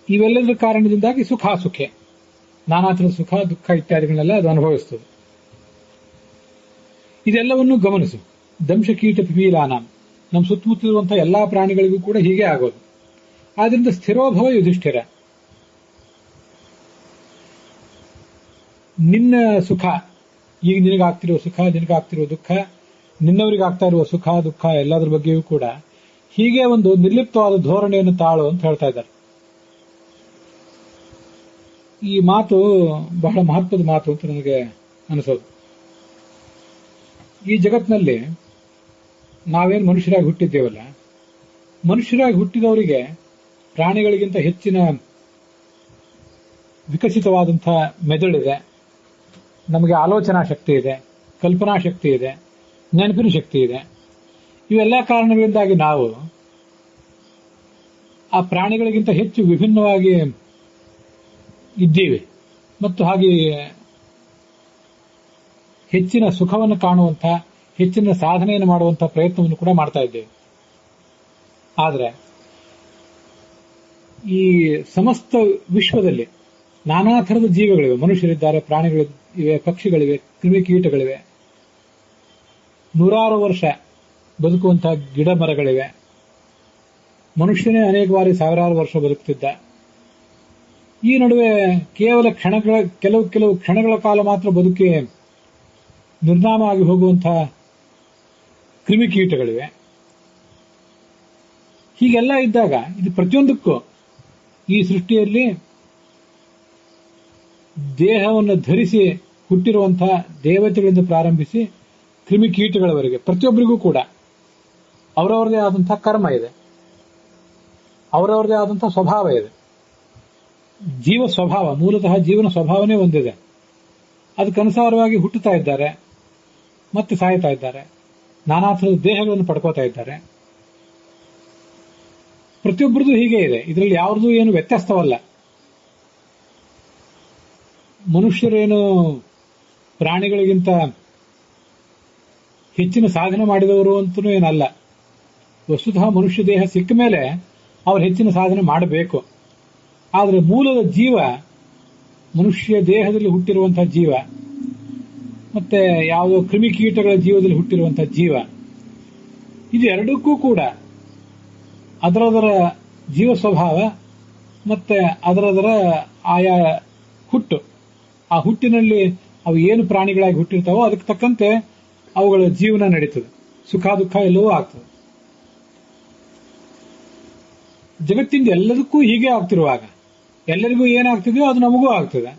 A: ಇವೆಲ್ಲದರ ಕಾರಣದಿಂದಾಗಿ ಸುಖಾಸುಖೆ, ನಾನಾ ಥರದ ಸುಖ ದುಃಖ ಇತ್ಯಾದಿಗಳನ್ನೆಲ್ಲ ಅದು ಅನುಭವಿಸ್ತದೆ. ಇದೆಲ್ಲವನ್ನೂ ಗಮನಿಸು. ದಂಶ ಕೀಟ ಪಿಪೀಲಾನಾಂ, ನಮ್ಮ ಸುತ್ತಮುತ್ತಲಿರುವಂತಹ ಎಲ್ಲಾ ಪ್ರಾಣಿಗಳಿಗೂ ಕೂಡ ಹೀಗೆ ಆಗೋದು. ಆದ್ರಿಂದ ಸ್ಥಿರೋಭವ ಯುಧಿಷ್ಠಿರ, ನಿನ್ನ ಸುಖ, ಈಗ ನಿನಗಾಗ್ತಿರುವ ಸುಖ, ನಿನಗಾಗ್ತಿರುವ ದುಃಖ, ನಿನ್ನವರಿಗಾಗ್ತಾ ಇರುವ ಸುಖ ದುಃಖ ಎಲ್ಲದರ ಬಗ್ಗೆಯೂ ಕೂಡ ಹೀಗೆ ಒಂದು ನಿರ್ಲಿಪ್ತವಾದ ಧೋರಣೆಯನ್ನು ತಾಳು ಅಂತ ಹೇಳ್ತಾ ಇದ್ದಾರೆ. ಈ ಮಾತು ಬಹಳ ಮಹತ್ವದ ಮಾತು ಅಂತ ನನಗೆ ಅನಿಸೋದು. ಈ ಜಗತ್ತಿನಲ್ಲಿ ನಾವೇನು ಮನುಷ್ಯರಾಗಿ ಹುಟ್ಟಿದ್ದೇವಲ್ಲ, ಮನುಷ್ಯರಾಗಿ ಹುಟ್ಟಿದವರಿಗೆ ಪ್ರಾಣಿಗಳಿಗಿಂತ ಹೆಚ್ಚಿನ ವಿಕಸಿತವಾದಂತಹ ಮೆದುಳಿದೆ, ನಮಗೆ ಆಲೋಚನಾ ಶಕ್ತಿ ಇದೆ, ಕಲ್ಪನಾ ಶಕ್ತಿ ಇದೆ, ನೆನಪಿನ ಶಕ್ತಿ ಇದೆ. ಇವೆಲ್ಲ ಕಾರಣಗಳಿಂದಾಗಿ ನಾವು ಆ ಪ್ರಾಣಿಗಳಿಗಿಂತ ಹೆಚ್ಚು ವಿಭಿನ್ನವಾಗಿ ಇದ್ದೀವಿ ಮತ್ತು ಹಾಗೆ ಹೆಚ್ಚಿನ ಸುಖವನ್ನು ಕಾಣುವಂಥ, ಹೆಚ್ಚಿನ ಸಾಧನೆಯನ್ನು ಮಾಡುವಂತಹ ಪ್ರಯತ್ನವನ್ನು ಕೂಡ ಮಾಡ್ತಾ ಇದ್ದೇವೆ. ಆದರೆ ಈ ಸಮಸ್ತ ವಿಶ್ವದಲ್ಲಿ ನಾನಾ ಥರದ ಜೀವಿಗಳಿವೆ. ಮನುಷ್ಯರಿದ್ದಾರೆ, ಪ್ರಾಣಿಗಳಿವೆ, ಪಕ್ಷಿಗಳಿವೆ, ಕ್ರಿಮಿಕೀಟಗಳಿವೆ, ನೂರಾರು ವರ್ಷ ಬದುಕುವಂತಹ ಗಿಡ ಮರಗಳಿವೆ. ಮನುಷ್ಯನೇ ಅನೇಕ ಬಾರಿ ಸಾವಿರಾರು ವರ್ಷ ಬದುಕುತ್ತಿದ್ದ. ಈ ನಡುವೆ ಕೇವಲ ಕೆಲವು ಕ್ಷಣಗಳ ಕಾಲ ಮಾತ್ರ ಬದುಕಿ ನಿರ್ನಾಮ ಆಗಿ ಹೋಗುವಂತಹ ಕ್ರಿಮಿಕೀಟಗಳಿವೆ. ಹೀಗೆಲ್ಲ ಇದ್ದಾಗ ಇದು ಪ್ರತಿಯೊಂದಕ್ಕೂ ಈ ಸೃಷ್ಟಿಯಲ್ಲಿ ದೇಹವನ್ನು ಧರಿಸಿ ಹುಟ್ಟಿರುವಂತಹ ದೇವತೆಗಳಿಂದ ಪ್ರಾರಂಭಿಸಿ ಕ್ರಿಮಿಕೀಟಗಳವರೆಗೆ ಪ್ರತಿಯೊಬ್ಬರಿಗೂ ಕೂಡ ಅವರವರದೇ ಆದಂತಹ ಕರ್ಮ ಇದೆ, ಅವರವರದೇ ಆದಂತಹ ಸ್ವಭಾವ ಇದೆ. ಜೀವ ಸ್ವಭಾವ, ಮೂಲತಃ ಜೀವನ ಸ್ವಭಾವನೇ ಒಂದಿದೆ. ಅದಕ್ಕನುಸಾರವಾಗಿ ಹುಟ್ಟುತ್ತಾ ಇದ್ದಾರೆ, ಮತ್ತೆ ಸಾಯ್ತಾ ಇದ್ದಾರೆ, ನಾನಾ ಥರದ ದೇಹಗಳನ್ನು ಪಡ್ಕೋತಾ ಇದ್ದಾರೆ. ಪ್ರತಿಯೊಬ್ಬರದು ಹೀಗೆ ಇದೆ. ಇದರಲ್ಲಿ ಯಾವುದೂ ಏನು ವ್ಯತ್ಯಸ್ತವಲ್ಲ. ಮನುಷ್ಯರೇನು ಪ್ರಾಣಿಗಳಿಗಿಂತ ಹೆಚ್ಚಿನ ಸಾಧನೆ ಮಾಡಿದವರು ಅಂತನೂ ಏನಲ್ಲ. ವಸ್ತುತಃ ಮನುಷ್ಯ ದೇಹ ಸಿಕ್ಕ ಮೇಲೆ ಅವರು ಹೆಚ್ಚಿನ ಸಾಧನೆ ಮಾಡಬೇಕು. ಆದರೆ ಮೂಲದ ಜೀವ, ಮನುಷ್ಯ ದೇಹದಲ್ಲಿ ಹುಟ್ಟಿರುವಂತಹ ಜೀವ ಮತ್ತೆ ಯಾವುದೋ ಕ್ರಿಮಿಕೀಟಗಳ ಜೀವದಲ್ಲಿ ಹುಟ್ಟಿರುವಂತಹ ಜೀವ, ಇದು ಎರಡಕ್ಕೂ ಕೂಡ ಅದರದರ ಜೀವ ಸ್ವಭಾವ ಮತ್ತೆ ಅದರದರ ಆಯಾ ಹುಟ್ಟು, ಆ ಹುಟ್ಟಿನಲ್ಲಿ ಅವು ಏನು ಪ್ರಾಣಿಗಳಾಗಿ ಹುಟ್ಟಿರ್ತಾವೋ ಅದಕ್ಕೆ ತಕ್ಕಂತೆ ಅವುಗಳ ಜೀವನ ನಡೀತದೆ, ಸುಖ ದುಃಖ ಎಲ್ಲವೂ ಆಗ್ತದೆ. ಜಗತ್ತಿಂದ ಎಲ್ಲದಕ್ಕೂ ಹೀಗೆ ಆಗ್ತಿರುವಾಗ ಎಲ್ಲರಿಗೂ ಏನಾಗ್ತಿದೆಯೋ ಅದು ನಮಗೂ ಆಗ್ತದೆ.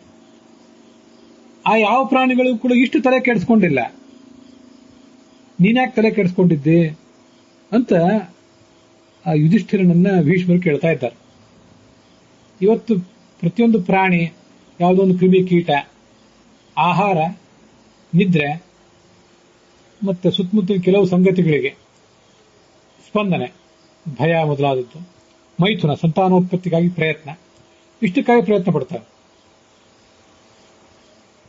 A: ಆ ಯಾವ ಪ್ರಾಣಿಗಳಿಗೂ ಕೂಡ ಇಷ್ಟು ತಲೆ ಕೆಡಿಸ್ಕೊಂಡಿಲ್ಲ, ನೀನ್ಯಾಕೆ ತಲೆ ಕೆಡಿಸ್ಕೊಂಡಿದ್ದೆ ಅಂತ ಆ ಯುಧಿಷ್ಠಿರನನ್ನ ಭೀಷ್ಮರು ಕೇಳ್ತಾ ಇದ್ದಾರೆ. ಇವತ್ತು ಪ್ರತಿಯೊಂದು ಪ್ರಾಣಿ, ಯಾವುದೋ ಒಂದು ಕ್ರಿಮಿ ಕೀಟ, ಆಹಾರ, ನಿದ್ರೆ ಮತ್ತೆ ಸುತ್ತಮುತ್ತಲಿನ ಕೆಲವು ಸಂಗತಿಗಳಿಗೆ ಸ್ಪಂದನೆ, ಭಯ ಮೊದಲಾದದ್ದು, ಮೈಥುನ ಸಂತಾನೋತ್ಪತ್ತಿಗಾಗಿ ಪ್ರಯತ್ನ, ಇಷ್ಟಕ್ಕಾಗಿ ಪ್ರಯತ್ನ ಪಡ್ತವೆ.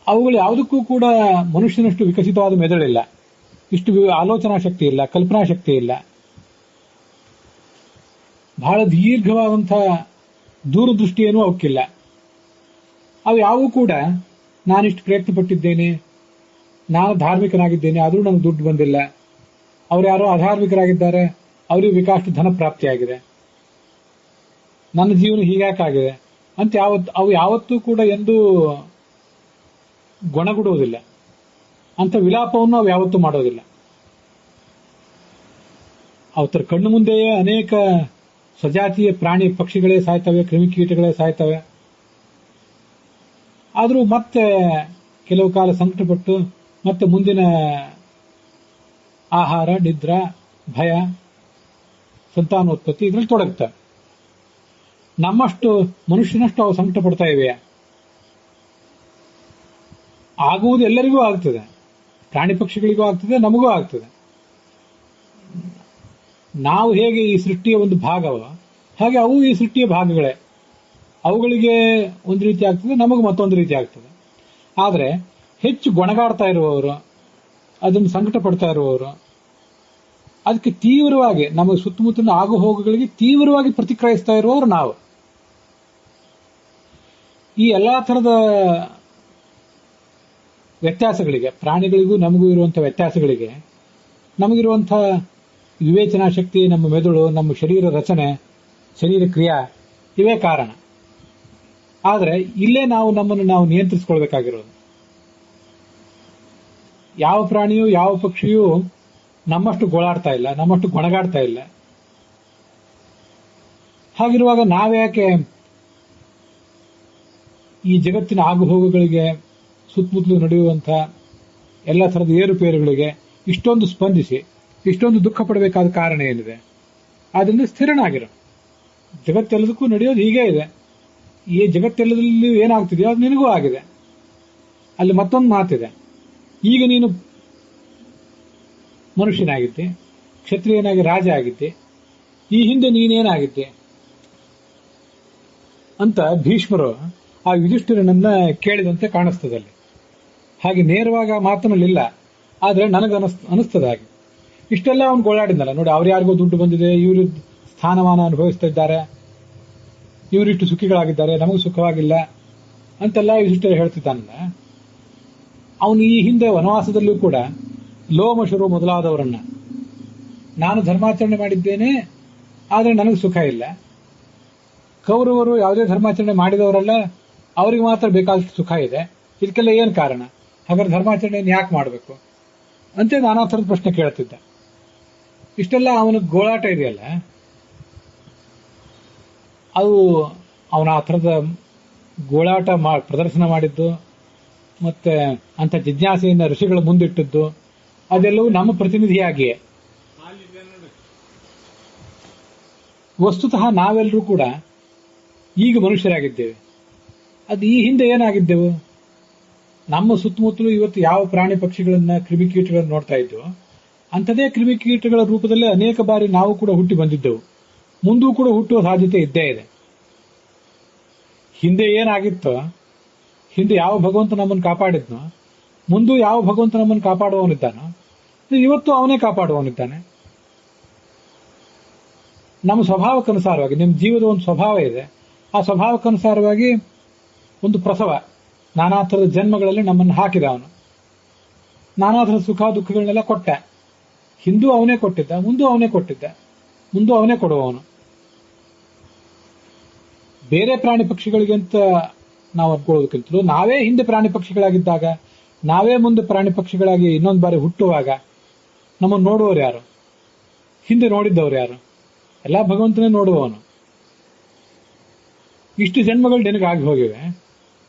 A: ಅವುಗಳು ಯಾವುದಕ್ಕೂ ಕೂಡ ಮನುಷ್ಯನಷ್ಟು ವಿಕಸಿತವಾದ ಮೆದುಳಿಲ್ಲ, ಇಷ್ಟು ಆಲೋಚನಾ ಶಕ್ತಿ ಇಲ್ಲ, ಕಲ್ಪನಾ ಶಕ್ತಿ ಇಲ್ಲ, ಬಹಳ ದೀರ್ಘವಾದಂತಹ ದೂರದೃಷ್ಟಿಯೇನೂ ಅವಕ್ಕಿಲ್ಲ. ಅವು ಯಾವೂ ಕೂಡ ನಾನಿಷ್ಟು ಪ್ರಯತ್ನ ಪಟ್ಟಿದ್ದೇನೆ, ನಾನು ಧಾರ್ಮಿಕನಾಗಿದ್ದೇನೆ, ಆದರೂ ನನಗೆ ದುಡ್ಡು ಬಂದಿಲ್ಲ, ಅವ್ರು ಯಾರೋ ಅಧಾರ್ಮಿಕರಾಗಿದ್ದಾರೆ, ಅವರಿಗೆ ಬೇಕಾಷ್ಟು ಧನ ಪ್ರಾಪ್ತಿಯಾಗಿದೆ, ನನ್ನ ಜೀವನ ಹೀಗ್ಯಾಕಾಗಿದೆ ಅಂತ ಅವು ಯಾವತ್ತೂ ಕೂಡ ಎಂದೂ ಗೊಣಗುಡುವುದಿಲ್ಲ. ಅಂತ ವಿಲಾಪವನ್ನು ಅವು ಯಾವತ್ತೂ ಮಾಡೋದಿಲ್ಲ. ಅವತರ ಕಣ್ಣು ಮುಂದೆಯೇ ಅನೇಕ ಸ್ವಜಾತಿಯ ಪ್ರಾಣಿ ಪಕ್ಷಿಗಳೇ ಸಾಯ್ತವೆ, ಕ್ರಿಮಿಕೀಟಗಳೇ ಸಾಯ್ತವೆ. ಆದರೂ ಮತ್ತೆ ಕೆಲವು ಕಾಲ ಸಂಕಟಪಟ್ಟು ಮತ್ತೆ ಮುಂದಿನ ಆಹಾರ, ನಿದ್ರಾ, ಭಯ, ಸಂತಾನೋತ್ಪತ್ತಿ ಇದರಲ್ಲಿ ತೊಡಗುತ್ತವೆ. ನಮ್ಮಷ್ಟು ಮನುಷ್ಯನಷ್ಟು ಅವು ಸಂಕಟ ಪಡ್ತಾ ಇವೆಯಾ? ಆಗುವುದು ಎಲ್ಲರಿಗೂ ಆಗ್ತದೆ, ಪ್ರಾಣಿ ಪಕ್ಷಿಗಳಿಗೂ ಆಗ್ತದೆ, ನಮಗೂ ಆಗ್ತದೆ. ನಾವು ಹೇಗೆ ಈ ಸೃಷ್ಟಿಯ ಒಂದು ಭಾಗವೋ ಹಾಗೆ ಅವು ಈ ಸೃಷ್ಟಿಯ ಭಾಗಗಳೇ. ಅವುಗಳಿಗೆ ಒಂದು ರೀತಿ ಆಗ್ತದೆ, ನಮಗೂ ಮತ್ತೊಂದು ರೀತಿ ಆಗ್ತದೆ. ಆದರೆ ಹೆಚ್ಚು ಗೊಣಗಾಡ್ತಾ ಇರುವವರು, ಅದನ್ನು ಸಂಕಟ ಪಡ್ತಾ ಇರುವವರು, ಅದಕ್ಕೆ ತೀವ್ರವಾಗಿ ನಮ್ಮ ಸುತ್ತಮುತ್ತಲಿನ ಆಗು ಹೋಗುಗಳಿಗೆ ತೀವ್ರವಾಗಿ ಪ್ರತಿಕ್ರಿಯಿಸ್ತಾ ಇರುವವರು ನಾವು. ಈ ಎಲ್ಲಾ ತರದ ವ್ಯತ್ಯಾಸಗಳಿಗೆ, ಪ್ರಾಣಿಗಳಿಗೂ ನಮಗೂ ಇರುವಂತಹ ವ್ಯತ್ಯಾಸಗಳಿಗೆ ನಮಗಿರುವಂತಹ ವಿವೇಚನಾ ಶಕ್ತಿ, ನಮ್ಮ ಮೆದುಳು, ನಮ್ಮ ಶರೀರ ರಚನೆ, ಶರೀರ ಕ್ರಿಯಾ ಇವೇ ಕಾರಣ. ಆದರೆ ಇಲ್ಲೇ ನಮ್ಮನ್ನು ನಾವು ನಿಯಂತ್ರಿಸಿಕೊಳ್ಬೇಕಾಗಿರೋದು. ಯಾವ ಪ್ರಾಣಿಯೂ ಯಾವ ಪಕ್ಷಿಯೂ ನಮ್ಮಷ್ಟು ಗೋಳಾಡ್ತಾ ಇಲ್ಲ, ನಮ್ಮಷ್ಟು ಗೊಣಗಾಡ್ತಾ ಇಲ್ಲ. ಹಾಗಿರುವಾಗ ನಾವ್ಯಾಕೆ ಈ ಜಗತ್ತಿನ ಆಗುಹೋಗುಗಳಿಗೆ, ಸುತ್ತಮುತ್ತಲು ನಡೆಯುವಂತಹ ಎಲ್ಲ ಥರದ ಏರುಪೇರುಗಳಿಗೆ ಇಷ್ಟೊಂದು ಸ್ಪಂದಿಸಿ ಇಷ್ಟೊಂದು ದುಃಖ ಪಡಬೇಕಾದ ಕಾರಣ ಏನಿದೆ? ಆದ್ರಿಂದ ಸ್ಥಿರನಾಗಿರೋ. ಜಗತ್ತೆಲ್ಲದಕ್ಕೂ ನಡೆಯೋದು ಹೀಗೇ ಇದೆ. ಈ ಜಗತ್ತೆಲ್ಲದಲ್ಲಿ ಏನಾಗ್ತಿದೆಯೋ ಅದು ನಿನಗೂ ಆಗಿದೆ. ಅಲ್ಲಿ ಮತ್ತೊಂದು ಮಾತಿದೆ, ಈಗ ನೀನು ಮನುಷ್ಯನಾಗಿದ್ದೆ, ಕ್ಷತ್ರಿಯನಾಗಿ ರಾಜ ಆಗಿದ್ದೆ, ಈ ಹಿಂದೆ ನೀನೇನಾಗಿದ್ದೆ ಅಂತ ಭೀಷ್ಮರು ಆ ಯುಧಿಷ್ಠಿರನನ್ನ ಕೇಳಿದಂತೆ ಕಾಣಿಸ್ತದೆ ಅಲ್ಲಿ. ಹಾಗೆ ನೇರವಾಗಿ ಮಾತನಲ್ಲಿಲ್ಲ, ಆದ್ರೆ ನನಗೆ ಅನಿಸ್ತದ ಹಾಗೆ. ಇಷ್ಟೆಲ್ಲ ಅವನು ಗೋಳಾಡಿದ್ನಲ್ಲ, ನೋಡಿ ಅವ್ರು ಯಾರಿಗೋ ದುಡ್ಡು ಬಂದಿದೆ, ಇವರು ಸ್ಥಾನಮಾನ ಅನುಭವಿಸ್ತಾ ಇದ್ದಾರೆ, ಇವರಿಷ್ಟು ಸುಖಿಗಳಾಗಿದ್ದಾರೆ, ನಮಗೂ ಸುಖವಾಗಿಲ್ಲ ಅಂತೆಲ್ಲ ಯುಧಿಷ್ಠಿರ ಹೇಳ್ತಿದ್ದಾನಲ್ಲ. ಅವನು ಈ ಹಿಂದೆ ವನವಾಸದಲ್ಲೂ ಕೂಡ ಲೋಮಶರು ಮೊದಲಾದವರನ್ನ, ನಾನು ಧರ್ಮಾಚರಣೆ ಮಾಡಿದ್ದೇನೆ ಆದರೆ ನನಗೆ ಸುಖ ಇಲ್ಲ, ಕೌರವರು ಯಾವುದೇ ಧರ್ಮಾಚರಣೆ ಮಾಡಿದವರಲ್ಲ, ಅವರಿಗೆ ಮಾತ್ರ ಬೇಕಾದಷ್ಟು ಸುಖ ಇದೆ, ಇದಕ್ಕೆಲ್ಲ ಏನು ಕಾರಣ? ಹಾಗಾದ್ರೆ ಧರ್ಮಾಚರಣೆಯನ್ನು ಯಾಕೆ ಮಾಡಬೇಕು ಅಂತ ನಾನಾ ಥರದ ಪ್ರಶ್ನೆ ಕೇಳ್ತಿದ್ದ. ಇಷ್ಟೆಲ್ಲ ಅವನ ಗೋಳಾಟ ಇದೆಯಲ್ಲ, ಅದು ಅವನ ಆ ಥರದ ಗೋಳಾಟ ಪ್ರದರ್ಶನ ಮಾಡಿದ್ದು ಮತ್ತೆ ಅಂತ ಜಿಜ್ಞಾಸೆಯನ್ನು ಋಷಿಗಳ ಮುಂದಿಟ್ಟದ್ದು ಅದೆಲ್ಲವೂ ನಮ್ಮ ಪ್ರತಿನಿಧಿಯಾಗಿಯೇ. ವಸ್ತುತಃ ನಾವೆಲ್ಲರೂ ಕೂಡ ಈಗ ಮನುಷ್ಯರಾಗಿದ್ದೇವೆ. ಅದು ಈ ಹಿಂದೆ ಏನಾಗಿದ್ದೆವು? ನಮ್ಮ ಸುತ್ತಮುತ್ತಲು ಇವತ್ತು ಯಾವ ಪ್ರಾಣಿ ಪಕ್ಷಿಗಳನ್ನ, ಕ್ರಿಮಿಕೀಟಗಳನ್ನು ನೋಡ್ತಾ ಇದ್ದೆವು, ಅಂಥದೇ ಕ್ರಿಮಿಕೀಟಗಳ ರೂಪದಲ್ಲೇ ಅನೇಕ ಬಾರಿ ನಾವು ಕೂಡ ಹುಟ್ಟಿ ಬಂದಿದ್ದೆವು, ಮುಂದೂ ಕೂಡ ಹುಟ್ಟುವ ಸಾಧ್ಯತೆ ಇದ್ದೇ ಇದೆ. ಹಿಂದೆ ಏನಾಗಿತ್ತೋ, ಹಿಂದೆ ಯಾವ ಭಗವಂತ ನಮ್ಮನ್ನು ಕಾಪಾಡಿದ್ನೋ, ಮುಂದೂ ಯಾವ ಭಗವಂತ ನಮ್ಮನ್ನು ಕಾಪಾಡುವವನಿದ್ದಾನೋ, ಇವತ್ತು ಅವನೇ ಕಾಪಾಡುವವನಿದ್ದಾನೆ. ನಮ್ಮ ಸ್ವಭಾವಕ್ಕನುಸಾರವಾಗಿ, ನಿಮ್ಮ ಜೀವದ ಒಂದು ಸ್ವಭಾವ ಇದೆ, ಆ ಸ್ವಭಾವಕ್ಕನುಸಾರವಾಗಿ ಒಂದು ಪ್ರಸವ, ನಾನಾ ಥರದ ಜನ್ಮಗಳಲ್ಲಿ ನಮ್ಮನ್ನು ಹಾಕಿದ ಅವನು. ನಾನಾ ಥರದ ಸುಖ ದುಃಖಗಳನ್ನೆಲ್ಲ ಕೊಟ್ಟ. ಹಿಂದೂ ಅವನೇ ಕೊಟ್ಟಿದ್ದ, ಮುಂದೂ ಅವನೇ ಕೊಟ್ಟಿದ್ದ, ಮುಂದೂ ಅವನೇ ಕೊಡುವವನು. ಬೇರೆ ಪ್ರಾಣಿ ಪಕ್ಷಿಗಳಿಗೆ ಅಂತ ನಾವು ಅನ್ಕೊಳ್ಳೋದಕ್ಕಿಂತಲೂ ನಾವೇ ಹಿಂದೆ ಪ್ರಾಣಿ ಪಕ್ಷಿಗಳಾಗಿದ್ದಾಗ, ನಾವೇ ಮುಂದೆ ಪ್ರಾಣಿ ಪಕ್ಷಿಗಳಾಗಿ ಇನ್ನೊಂದು ಬಾರಿ ಹುಟ್ಟುವಾಗ ನಮ್ಮನ್ನು ನೋಡುವವರು ಯಾರು? ಹಿಂದೆ ನೋಡಿದ್ದವ್ರು ಯಾರು? ಎಲ್ಲ ಭಗವಂತನೇ ನೋಡುವವನು. ಇಷ್ಟು ಜನ್ಮಗಳು ನಿನಗಾಗಿ ಹೋಗಿವೆ,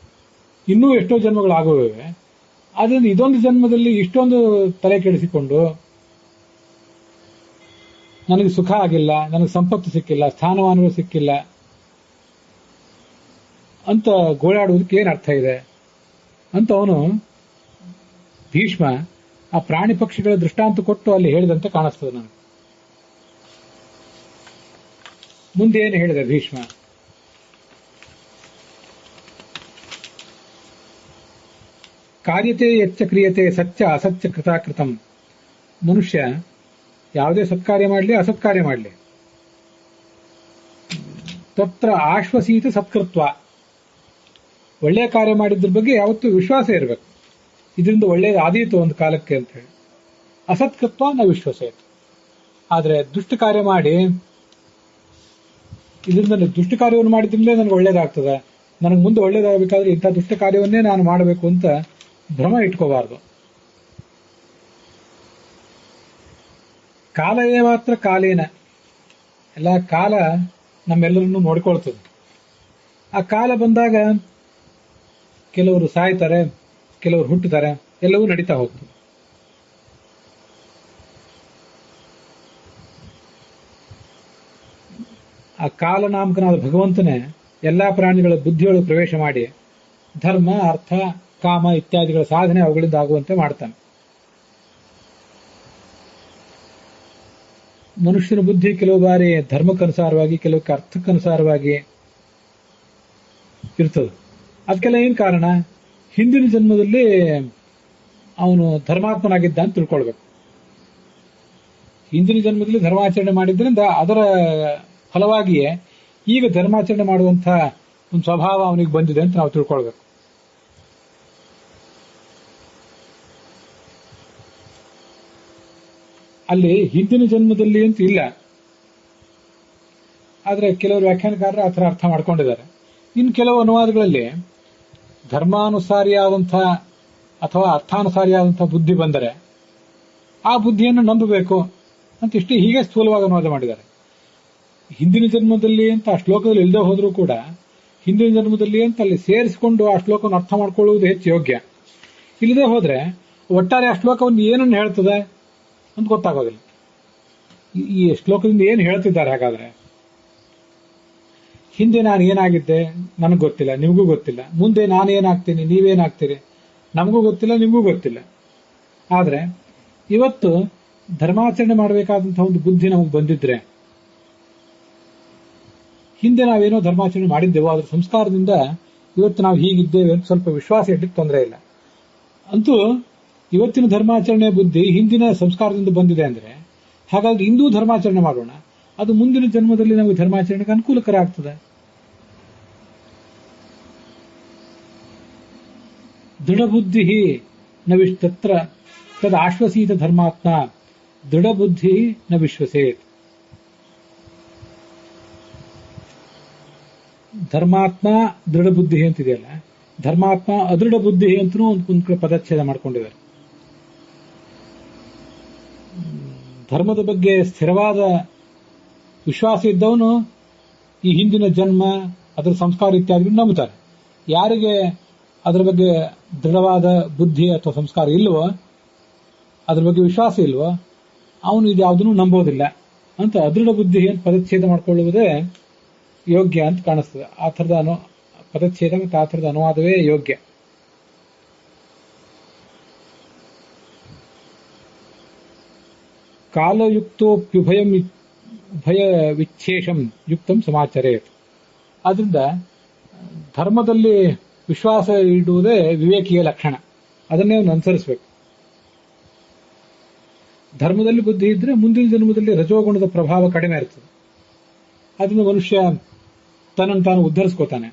A: ಇನ್ನೂ ಎಷ್ಟೋ ಜನ್ಮಗಳು ಆಗುವಿವೆ. ಅದರಿಂದ ಇದೊಂದು ಜನ್ಮದಲ್ಲಿ ಇಷ್ಟೊಂದು ತಲೆ ಕೆಡಿಸಿಕೊಂಡು ನನಗೆ ಸುಖ ಆಗಿಲ್ಲ, ನನಗೆ ಸಂಪತ್ತು ಸಿಕ್ಕಿಲ್ಲ, ಸ್ಥಾನಮಾನಗಳು ಸಿಕ್ಕಿಲ್ಲ ಅಂತ ಗೋಳಾಡುವುದಕ್ಕೆ ಏನು ಅರ್ಥ ಇದೆ ಅಂತ ಅವನು ಭೀಷ್ಮ ಆ ಪ್ರಾಣಿ ಪಕ್ಷಿಗಳ ದೃಷ್ಟಾಂತ ಕೊಟ್ಟು ಅಲ್ಲಿ ಹೇಳಿದಂತೆ ಕಾಣಿಸ್ತದೆ ನನಗೆ. ಮುಂದೆ ಏನು ಹೇಳಿದೆ ಭೀಷ್ಮ? ಕಾರ್ಯತೆ ಯಚ್ಚ ಕ್ರಿಯತೆ ಸತ್ಯ ಅಸತ್ಯ ಕೃತಾಕೃತಂ. ಮನುಷ್ಯ ಯಾವುದೇ ಸತ್ಕಾರ್ಯ ಮಾಡಲಿ ಅಸತ್ಕಾರ್ಯ ಮಾಡಲಿ ತತ್ರ ಆಶ್ವಸೀತ ಸತ್ಕೃತ್ವ. ಒಳ್ಳೆಯ ಕಾರ್ಯ ಮಾಡಿದ್ರ ಬಗ್ಗೆ ಯಾವತ್ತೂ ವಿಶ್ವಾಸ ಇರಬೇಕು, ಇದರಿಂದ ಒಳ್ಳೆಯದು ಆದೀತು ಒಂದು ಕಾಲಕ್ಕೆ ಅಂತ ಹೇಳಿ. ಅಸತ್ಕೃತ್ವ ನಾವು ವಿಶ್ವಾಸ ಇತ್ತು. ಆದರೆ ದುಷ್ಟ ಕಾರ್ಯ ಮಾಡಿ ಇದರಿಂದ ದುಷ್ಟ ಕಾರ್ಯವನ್ನು ಮಾಡಿದ್ರಿಂದಲೇ ನನಗೆ ಒಳ್ಳೇದಾಗ್ತದೆ, ನನಗೆ ಮುಂದೆ ಒಳ್ಳೇದಾಗಬೇಕಾದ್ರೆ ಇಂಥ ದುಷ್ಟ ಕಾರ್ಯವನ್ನೇ ನಾನು ಮಾಡಬೇಕು ಅಂತ ಭ್ರಮ ಇಟ್ಕೋಬಾರ್ದು. ಕಾಲವೇ ಮಾತ್ರ ಕಾಲೇನ, ಎಲ್ಲ ಕಾಲ ನಮ್ಮೆಲ್ಲರನ್ನು ನೋಡಿಕೊಳ್ತದೆ. ಆ ಕಾಲ ಬಂದಾಗ ಕೆಲವರು ಸಾಯ್ತಾರೆ, ಕೆಲವರು ಹುಟ್ಟುತ್ತಾರೆ, ಎಲ್ಲವೂ ನಡೀತಾ ಹೋಗ್ತದೆ. ಆ ಕಾಲನಾಮಕನಾದ ಭಗವಂತನೇ ಎಲ್ಲಾ ಪ್ರಾಣಿಗಳ ಬುದ್ಧಿಯೊಳಗೆ ಪ್ರವೇಶ ಮಾಡಿ ಧರ್ಮ, ಅರ್ಥ, ಕಾಮ ಇತ್ಯಾದಿಗಳ ಸಾಧನೆ ಅವುಗಳಿಂದ ಆಗುವಂತೆ ಮಾಡ್ತಾನೆ. ಮನುಷ್ಯನ ಬುದ್ಧಿ ಕೆಲವು ಬಾರಿ ಧರ್ಮಕ್ಕನುಸಾರವಾಗಿ, ಕೆಲವಕ್ಕೆ ಅರ್ಥಕ್ಕನುಸಾರವಾಗಿ ಇರ್ತದೆ. ಅದಕ್ಕೆಲ್ಲ ಏನ್ ಕಾರಣ? ಹಿಂದಿನ ಜನ್ಮದಲ್ಲಿ ಅವನು ಧರ್ಮಾತ್ಮನಾಗಿದ್ದ ಅಂತ ತಿಳ್ಕೊಳ್ಬೇಕು. ಹಿಂದಿನ ಜನ್ಮದಲ್ಲಿ ಧರ್ಮಾಚರಣೆ ಮಾಡಿದ್ರಿಂದ ಅದರ ಫಲವಾಗಿಯೇ ಈಗ ಧರ್ಮಾಚರಣೆ ಮಾಡುವಂತಹ ಒಂದು ಸ್ವಭಾವ ಅವನಿಗೆ ಬಂದಿದೆ ಅಂತ ನಾವು ತಿಳ್ಕೊಳ್ಬೇಕು. ಅಲ್ಲಿ ಹಿಂದಿನ ಜನ್ಮದಲ್ಲಿ ಅಂತ ಇಲ್ಲ, ಆದ್ರೆ ಕೆಲವರು ವ್ಯಾಖ್ಯಾನಕಾರರು ಆ ಥರ ಅರ್ಥ ಮಾಡ್ಕೊಂಡಿದ್ದಾರೆ. ಇನ್ನು ಕೆಲವು ಅನುವಾದಗಳಲ್ಲಿ ಧರ್ಮಾನುಸಾರಿಯಾದಂತಹ ಅಥವಾ ಅರ್ಥಾನುಸಾರಿಯಾದಂತಹ ಬುದ್ಧಿ ಬಂದರೆ ಆ ಬುದ್ಧಿಯನ್ನು ನಂಬಬೇಕು ಅಂತ ಇಷ್ಟೇ ಹೀಗೆ ಸ್ಥೂಲವಾಗಿ ಅನುವಾದ ಮಾಡಿದ್ದಾರೆ. ಹಿಂದಿನ ಜನ್ಮದಲ್ಲಿ ಅಂತ ಆ ಶ್ಲೋಕದಲ್ಲಿ ಇಲ್ಲದೆ ಹೋದ್ರೂ ಕೂಡ ಹಿಂದಿನ ಜನ್ಮದಲ್ಲಿ ಅಂತ ಅಲ್ಲಿ ಸೇರಿಸಿಕೊಂಡು ಆ ಶ್ಲೋಕವನ್ನು ಅರ್ಥ ಮಾಡ್ಕೊಳ್ಳುವುದು ಹೆಚ್ಚು ಯೋಗ್ಯ. ಇಲ್ಲದೆ ಹೋದ್ರೆ ಒಟ್ಟಾರೆ ಆ ಶ್ಲೋಕವನ್ನು ಏನನ್ನು ಹೇಳ್ತದೆ ಅಂತ ಗೊತ್ತಾಗೋದಿಲ್ಲ. ಈ ಶ್ಲೋಕದಿಂದ ಏನು ಹೇಳ್ತಿದ್ದಾರೆ? ಹಾಗಾದ್ರೆ ಹಿಂದೆ ನಾನು ಏನಾಗಿದ್ದೆ ನನಗೆ ಗೊತ್ತಿಲ್ಲ, ನಿಮಗೂ ಗೊತ್ತಿಲ್ಲ. ಮುಂದೆ ನಾನೇನಾಗ್ತೀನಿ, ನೀವೇನಾಗ್ತೀರಿ, ನಮಗೂ ಗೊತ್ತಿಲ್ಲ, ನಿಮಗೂ ಗೊತ್ತಿಲ್ಲ. ಆದ್ರೆ ಇವತ್ತು ಧರ್ಮಾಚರಣೆ ಮಾಡಬೇಕಾದಂತಹ ಒಂದು ಬುದ್ಧಿ ನಮಗೆ ಬಂದಿದ್ರೆ, ಹಿಂದೆ ನಾವೇನೋ ಧರ್ಮಾಚರಣೆ ಮಾಡಿದ್ದೇವೋ ಅದ್ರ ಸಂಸ್ಕಾರದಿಂದ ಇವತ್ತು ನಾವು ಹೀಗಿದ್ದೇವೆ ಅಂತ ಸ್ವಲ್ಪ ವಿಶ್ವಾಸ ಇಡ್ಲಿಕ್ಕೆ ತೊಂದರೆ ಇಲ್ಲ. ಅಂತೂ ಇವತ್ತಿನ ಧರ್ಮಾಚರಣೆ ಬುದ್ಧಿ ಹಿಂದಿನ ಸಂಸ್ಕಾರದಿಂದ ಬಂದಿದೆ ಅಂದ್ರೆ ಹಾಗಾಗಿ ಇಂದೂ ಧರ್ಮಾಚರಣೆ ಮಾಡೋಣ, ಅದು ಮುಂದಿನ ಜನ್ಮದಲ್ಲಿ ನಮಗೆ ಧರ್ಮಾಚರಣೆಗೆ ಅನುಕೂಲಕರ ಆಗ್ತದೆ. ದೃಢಬುದ್ಧಿ ನವಿಷ್ಟತ್ರ ತದ್ ಆಶ್ವಸೀತ ಧರ್ಮಾತ್ಮ ದೃಢಬುದ್ಧಿ ನ ವಿಶ್ವಸೇತ್. ಧರ್ಮಾತ್ಮ ದೃಢ ಬುದ್ಧಿ ಅಂತಿದೆಯಲ್ಲ, ಧರ್ಮಾತ್ಮ ಅದೃಢ ಬುದ್ಧಿ ಅಂತನೂ ಒಂದು ಪದಚ್ಛೇದ ಮಾಡ್ಕೊಂಡಿದ್ದಾರೆ. ಧರ್ಮದ ಬಗ್ಗೆ ಸ್ಥಿರವಾದ ವಿಶ್ವಾಸ ಇದ್ದವನು ಈ ಹಿಂದಿನ ಜನ್ಮ, ಅದರ ಸಂಸ್ಕಾರ ಇತ್ಯಾದಿ ನಂಬುತ್ತಾರೆ. ಯಾರಿಗೆ ಅದರ ಬಗ್ಗೆ ದೃಢವಾದ ಬುದ್ಧಿ ಅಥವಾ ಸಂಸ್ಕಾರ ಇಲ್ವೋ, ಅದ್ರ ಬಗ್ಗೆ ವಿಶ್ವಾಸ ಇಲ್ವೋ, ಅವನು ಇದ್ಯಾವುದನ್ನು ನಂಬೋದಿಲ್ಲ ಅಂತ ಅದೃಢ ಬುದ್ಧಿ ಅಂತ ಪದಚ್ಛೇದ ಮಾಡಿಕೊಳ್ಳುವುದೇ ಯೋಗ್ಯ ಅಂತ ಕಾಣಿಸ್ತದೆ. ಆ ಥರದ ಪದಚ್ಛೇದ ಮತ್ತು ಆ ಥರದ ಅನುವಾದವೇ ಯೋಗ್ಯ. ಕಾಲಯುಕ್ತೋಪ್ಯುಭಯ ವಿಚ್ಛೇಷಂ ಯುಕ್ತಂ ಸಮಾಚರೇತ್. ಆದ್ರಿಂದ ಧರ್ಮದಲ್ಲಿ ವಿಶ್ವಾಸ ಇಡುವುದೇ ವಿವೇಕಿಯ ಲಕ್ಷಣ. ಅದನ್ನೇ ಅವನು ಅನುಸರಿಸಬೇಕು. ಧರ್ಮದಲ್ಲಿ ಬುದ್ಧಿ ಇದ್ರೆ ಮುಂದಿನ ಜನ್ಮದಲ್ಲಿ ರಜೋಗುಣದ ಪ್ರಭಾವ ಕಡಿಮೆ ಇರ್ತದೆ. ಅದರಿಂದ ಮನುಷ್ಯ ತನ್ನನ್ನು ತಾನು ಉದ್ಧರಿಸ್ಕೋತಾನೆ.